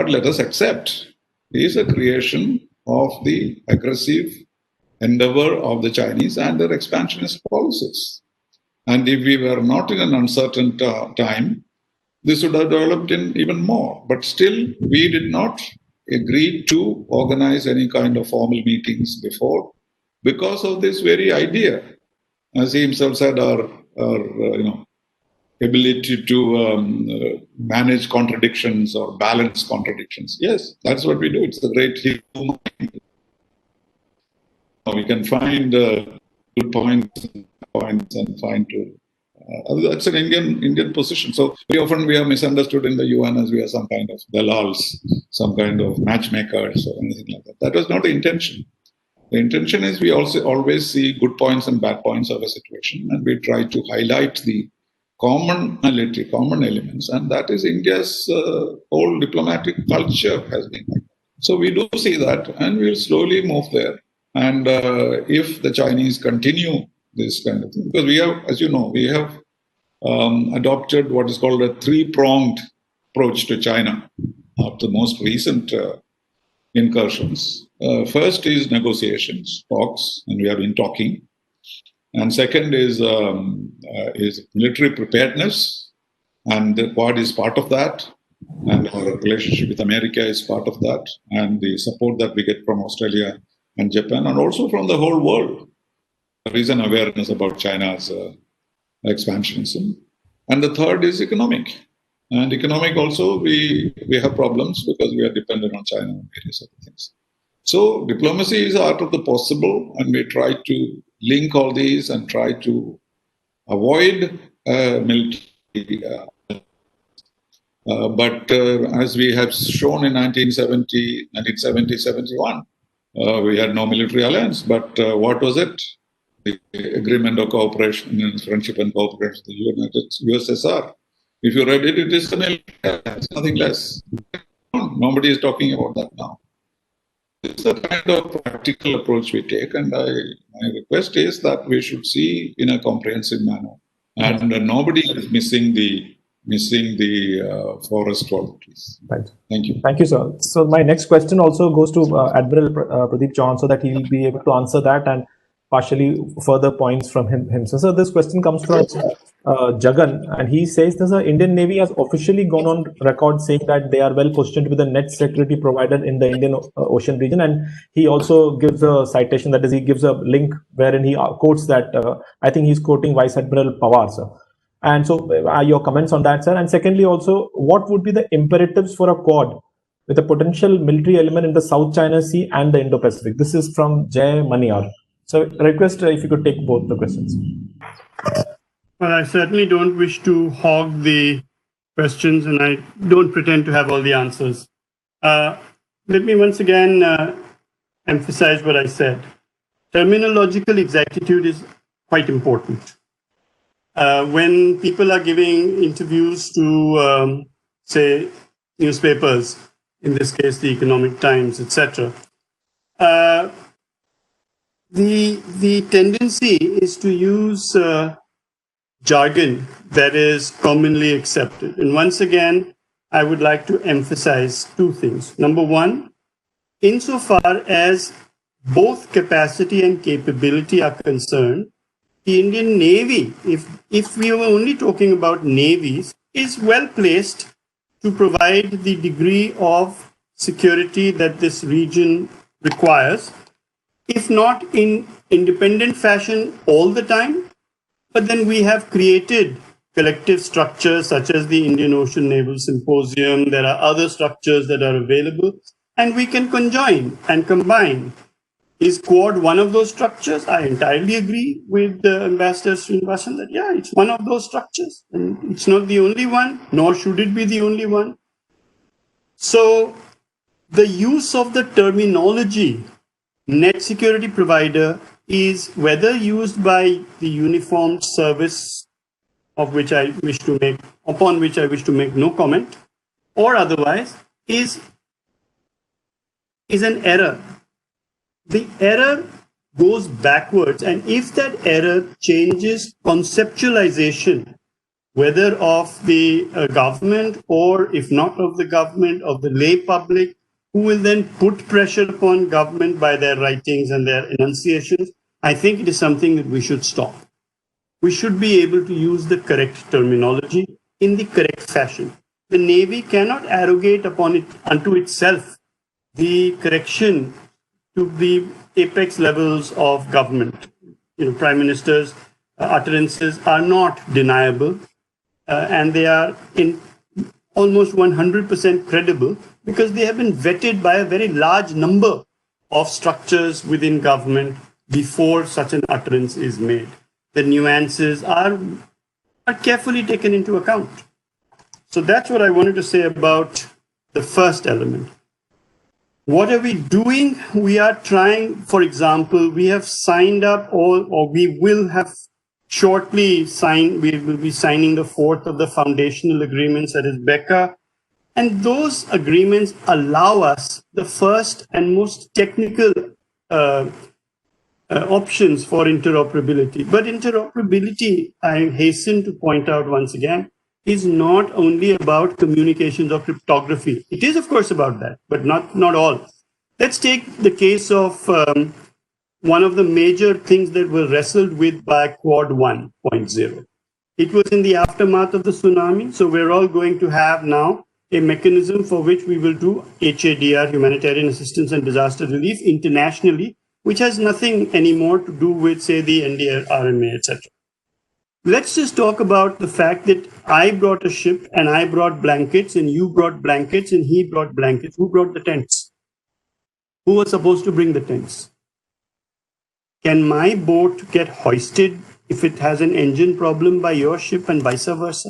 let us accept, is a creation of the aggressive endeavor of the Chinese and their expansionist policies. And if we were not in an uncertain time, this would have developed in even more. But still, we did not agree to organize any kind of formal meetings before because of this very idea. As he himself said, our ability to manage contradictions or balance contradictions. Yes, that's what we do. It's the great human mind. We can find good points and find to. That's an Indian position. So very often we are misunderstood in the UN as we are some kind of dalals, some kind of matchmakers or anything like that. That was not the intention. The intention is we also always see good points and bad points of a situation, and we try to highlight the commonality, common elements, and that is India's whole diplomatic culture has been like that. So we do see that, and we'll slowly move there. And if the Chinese continue this kind of thing, because we have, as you know, we have adopted what is called a three-pronged approach to China after the most recent incursions. First is negotiations, talks, and we have been talking. And second is military preparedness, and the Quad is part of that, and our relationship with America is part of that, and the support that we get from Australia and Japan, and also from the whole world. There is an awareness about China's expansionism. And the third is economic. And economic also, we have problems because we are dependent on China and various other things. So diplomacy is art of the possible, and we try to link all these and try to avoid military. But as we have shown in 1970, 71, we had no military alliance, but what was it? The agreement of cooperation and friendship and cooperation with the USSR. If you read it, it is a military alliance, nothing less. Nobody is talking about that now. It's the kind of practical approach we take, and my request is that we should see in a comprehensive manner, and nobody is missing the forest qualities. Right. Thank you. Thank you, sir. So my next question also goes to Admiral Pradeep Chauhan, so that he will be able to answer that and partially further points from him. So this question comes from Jagan, and he says that the Indian Navy has officially gone on record saying that they are well positioned with a net security provider in the Indian Ocean region, and he also gives a citation, that is, he gives a link wherein he quotes that, I think he's quoting Vice Admiral Pawar, sir. And so your comments on that, sir. And secondly, also, what would be the imperatives for a Quad with a potential military element in the South China Sea and the Indo-Pacific? This is from Jay Maniar. So request if you could take both the questions. Well, I certainly don't wish to hog the questions, and I don't pretend to have all the answers. Let me once again emphasize what I said. Terminological exactitude is quite important. When people are giving interviews to, say, newspapers, in this case, the Economic Times, etc., the tendency is to use jargon that is commonly accepted. And once again, I would like to emphasize two things. Number one, insofar as both capacity and capability are concerned, the Indian Navy, if we were only talking about navies, is well placed to provide the degree of security that this region requires, if not in independent fashion all the time, but then we have created collective structures such as the Indian Ocean Naval Symposium. There are other structures that are available, and we can conjoin and combine. Is Quad one of those structures? I entirely agree with Ambassador Srinivasan that, yeah, it's one of those structures. And it's not the only one, nor should it be the only one. So the use of the terminology net security provider is, whether used by the uniformed service of which I wish to make, upon which I wish to make no comment, or otherwise, is an error. The error goes backwards, and if that error changes conceptualization, whether of the government or, if not of the government, of the lay public, who will then put pressure upon government by their writings and their enunciations, I think it is something that we should stop. We should be able to use the correct terminology in the correct fashion. The Navy cannot arrogate upon it unto itself the correction to the apex levels of government. Prime Minister's utterances are not deniable, and they are in almost 100% credible because they have been vetted by a very large number of structures within government before such an utterance is made. The nuances are carefully taken into account. So that's what I wanted to say about the first element. What are we doing? We are trying, for example, we have signed up or we will have shortly signed, we will be signing the fourth of the foundational agreements, that is BECA. And those agreements allow us the first and most technical options for interoperability. But interoperability, I hasten to point out once again, is not only about communications or cryptography. It is, of course, about that, but not all. Let's take the case of one of the major things that were wrestled with by Quad 1.0. It was in the aftermath of the tsunami, so we're all going to have now a mechanism for which we will do HADR, humanitarian assistance and disaster relief, internationally, which has nothing anymore to do with, say, the NDRMA, etc. Let's just talk about the fact that I brought a ship and I brought blankets and you brought blankets and he brought blankets. Who brought the tents? Who was supposed to bring the tents? Can my boat get hoisted if it has an engine problem by your ship and vice versa?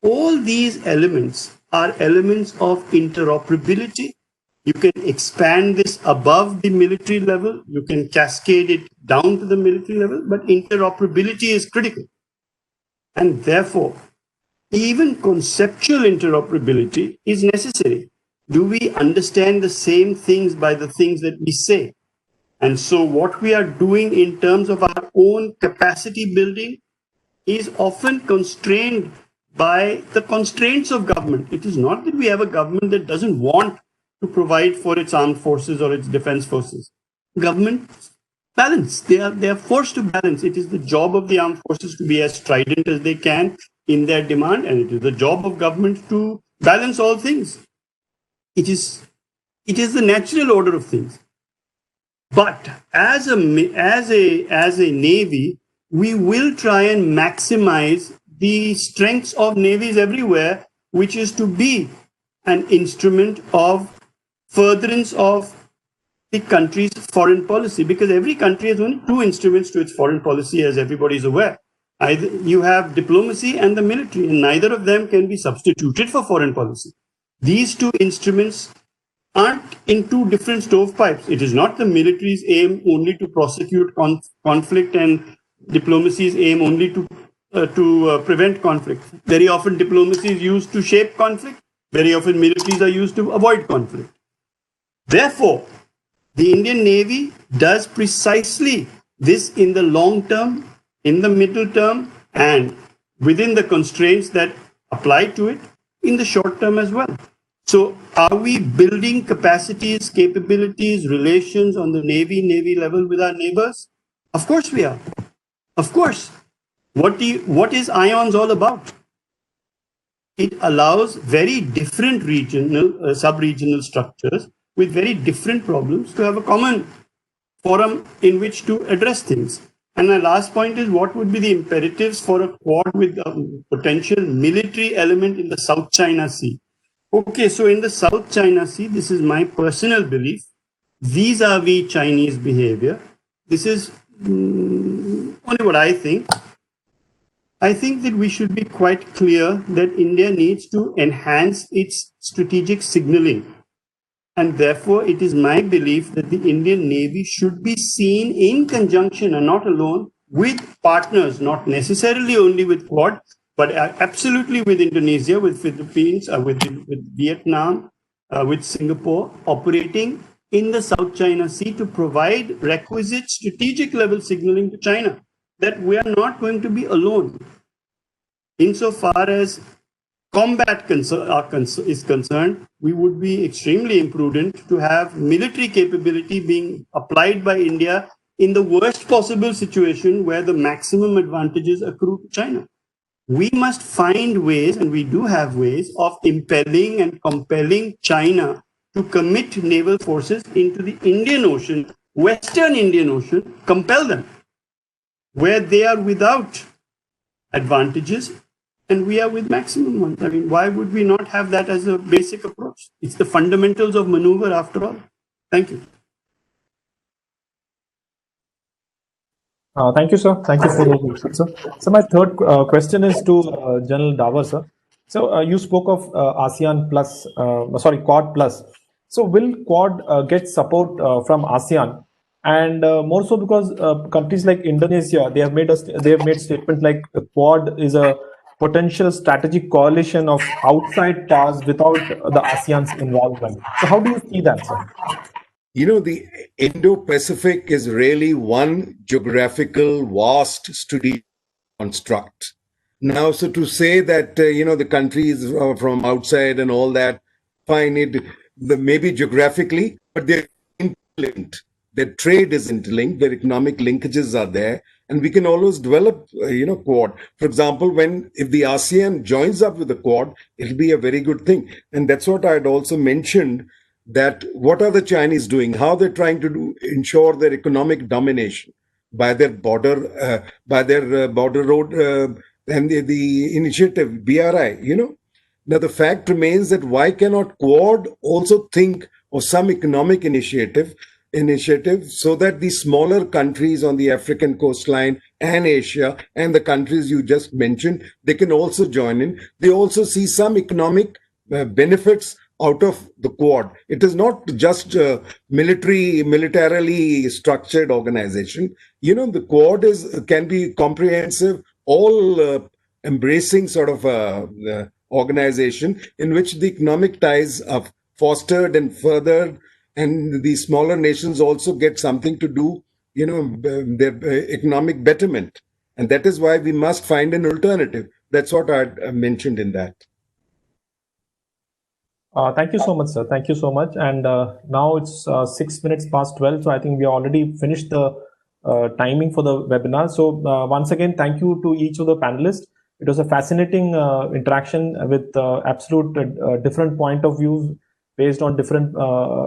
All these elements are elements of interoperability You can expand this above the military level. You can cascade it down to the military level, but interoperability is critical. And therefore, even conceptual interoperability is necessary. Do we understand the same things by the things that we say? And so what we are doing in terms of our own capacity building is often constrained by the constraints of government. It is not that we have a government that doesn't want to provide for its armed forces or its defense forces. Governments balance. They are forced to balance. It is the job of the armed forces to be as strident as they can in their demand, and it is the job of government to balance all things. It is the natural order of things. But as a navy, we will try and maximize the strengths of navies everywhere, which is to be an instrument of furtherance of the country's foreign policy, because every country has only two instruments to its foreign policy, as everybody is aware. Either you have diplomacy and the military, and neither of them can be substituted for foreign policy. These two instruments aren't in two different stovepipes. It is not the military's aim only to prosecute conflict and diplomacy's aim only to prevent conflict. Very often diplomacy is used to shape conflict. Very often militaries are used to avoid conflict. Therefore, the Indian Navy does precisely this in the long term, in the middle term, and within the constraints that apply to it in the short term as well. So are we building capacities, capabilities, relations on the Navy level with our neighbors? Of course we are. Of course. What is IONS all about? It allows very different regional, sub-regional structures with very different problems to have a common forum in which to address things. And my last point is, what would be the imperatives for a Quad with a potential military element in the South China Sea? Okay, so in the South China Sea, this is my personal belief, vis-a-vis Chinese behavior. This is only what I think. I think that we should be quite clear that India needs to enhance its strategic signaling. And therefore, it is my belief that the Indian Navy should be seen in conjunction and not alone with partners, not necessarily only with Quad, but absolutely with Indonesia, with Philippines, with Vietnam, with Singapore, operating in the South China Sea to provide requisite strategic level signaling to China that we are not going to be alone. Insofar as combat is concerned, we would be extremely imprudent to have military capability being applied by India in the worst possible situation where the maximum advantages accrue to China. We must find ways, and we do have ways, of impelling and compelling China to commit naval forces into the Indian Ocean, Western Indian Ocean, compel them, where they are without advantages and we are with maximum ones. I mean, why would we not have that as a basic approach? It's the fundamentals of maneuver after all. Thank you. Thank you, sir. Thank you for those questions, sir. So my third question is to General Dawar, sir. So you spoke of ASEAN plus, Quad plus. So will Quad get support from ASEAN? And more so because countries like Indonesia, they have made statements like Quad is a potential strategic coalition of outside powers without the ASEAN's involvement. So how do you see that, sir? You know, the Indo-Pacific is really one geographical, vast strategic construct. Now, so to say that, the countries from outside and all that, fine, maybe geographically, but they're interlinked. Their trade is interlinked, their economic linkages are there, and we can always develop, Quad. For example, if the ASEAN joins up with the Quad, it'll be a very good thing. And that's what I had also mentioned, that what are the Chinese doing? How they're trying to ensure their economic domination by their border road and the initiative BRI. Now the fact remains that why cannot Quad also think of some economic initiative so that the smaller countries on the African coastline and Asia and the countries you just mentioned, they can also join in. They also see some economic benefits out of the Quad. It is not just militarily structured organization. The Quad can be comprehensive, all embracing sort of organization in which the economic ties are fostered and furthered, and the smaller nations also get something to do, their economic betterment. And that is why we must find an alternative. That's what I mentioned in that. Thank you so much, sir. Thank you so much. And now it's 6 minutes past 12. So I think we already finished the timing for the webinar. So once again, thank you to each of the panelists. It was a fascinating interaction with absolute different point of views based on different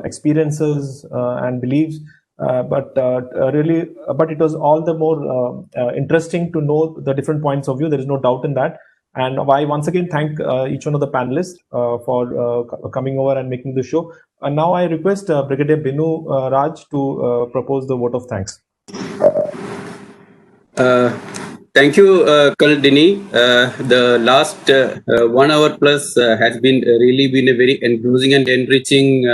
experiences and beliefs. But it was all the more interesting to know the different points of view. There is no doubt in that. And I once again thank each one of the panelists for coming over and making the show. And now I request Brigadier Binu Raj to propose the vote of thanks. Thank you, Colonel Dini. The last 1 hour plus has been really been a very engrossing and enriching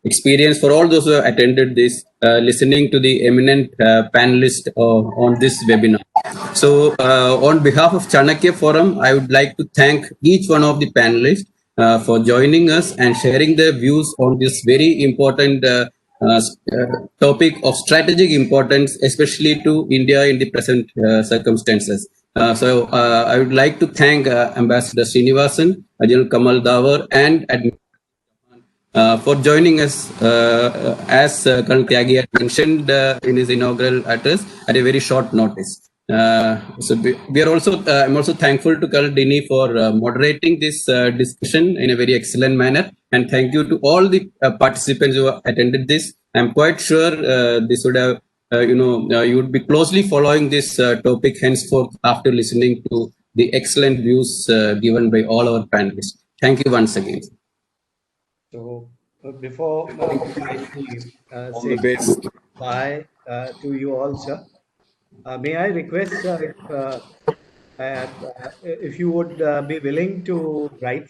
experience for all those who have attended this, listening to the eminent panelists on this webinar. So on behalf of Chanakya Forum, I would like to thank each one of the panelists for joining us and sharing their views on this very important topic of strategic importance, especially to India in the present circumstances. So I would like to thank Ambassador Srinivasan, General Kamal Dawar, and for joining us, as Colonel Tyagi had mentioned in his inaugural address, at a very short notice. So we are also, I'm also thankful to Colonel Dini for moderating this discussion in a very excellent manner. And thank you to all the participants who attended this. I'm quite sure this would have, you would be closely following this topic henceforth after listening to the excellent views given by all our panelists. Thank you once again. So before All the best. bye to you all, sir. May I request if you would be willing to write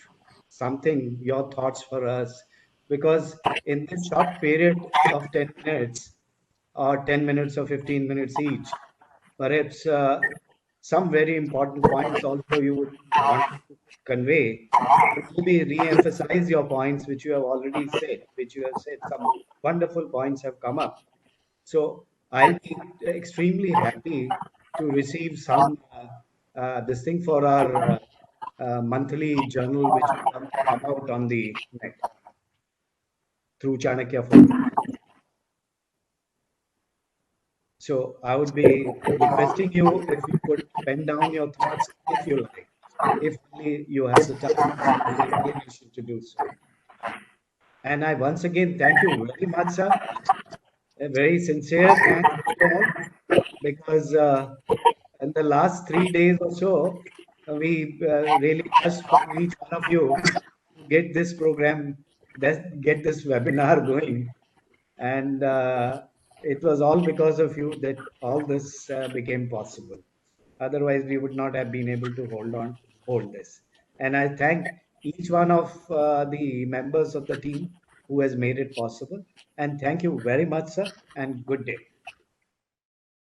something, your thoughts for us, because in this short period of 10 minutes or 10 minutes or 15 minutes each, perhaps some very important points also you would want to convey, maybe re-emphasize your points which you have already said, some wonderful points have come up. So I'll be extremely happy to receive some this thing for our monthly journal, which will come out on the net through Chanakya Forum. So I would be requesting you if you could pen down your thoughts if you like, if only you have the time and the inclination to do so. And I once again thank you very much, sir. A very sincere thanks to you all, because in the last 3 days or so, we really asked from each one of you to get this program, get this webinar going. And it was all because of you that all this became possible. Otherwise, we would not have been able to hold this. And I thank each one of the members of the team who has made it possible. And thank you very much, sir, and good day.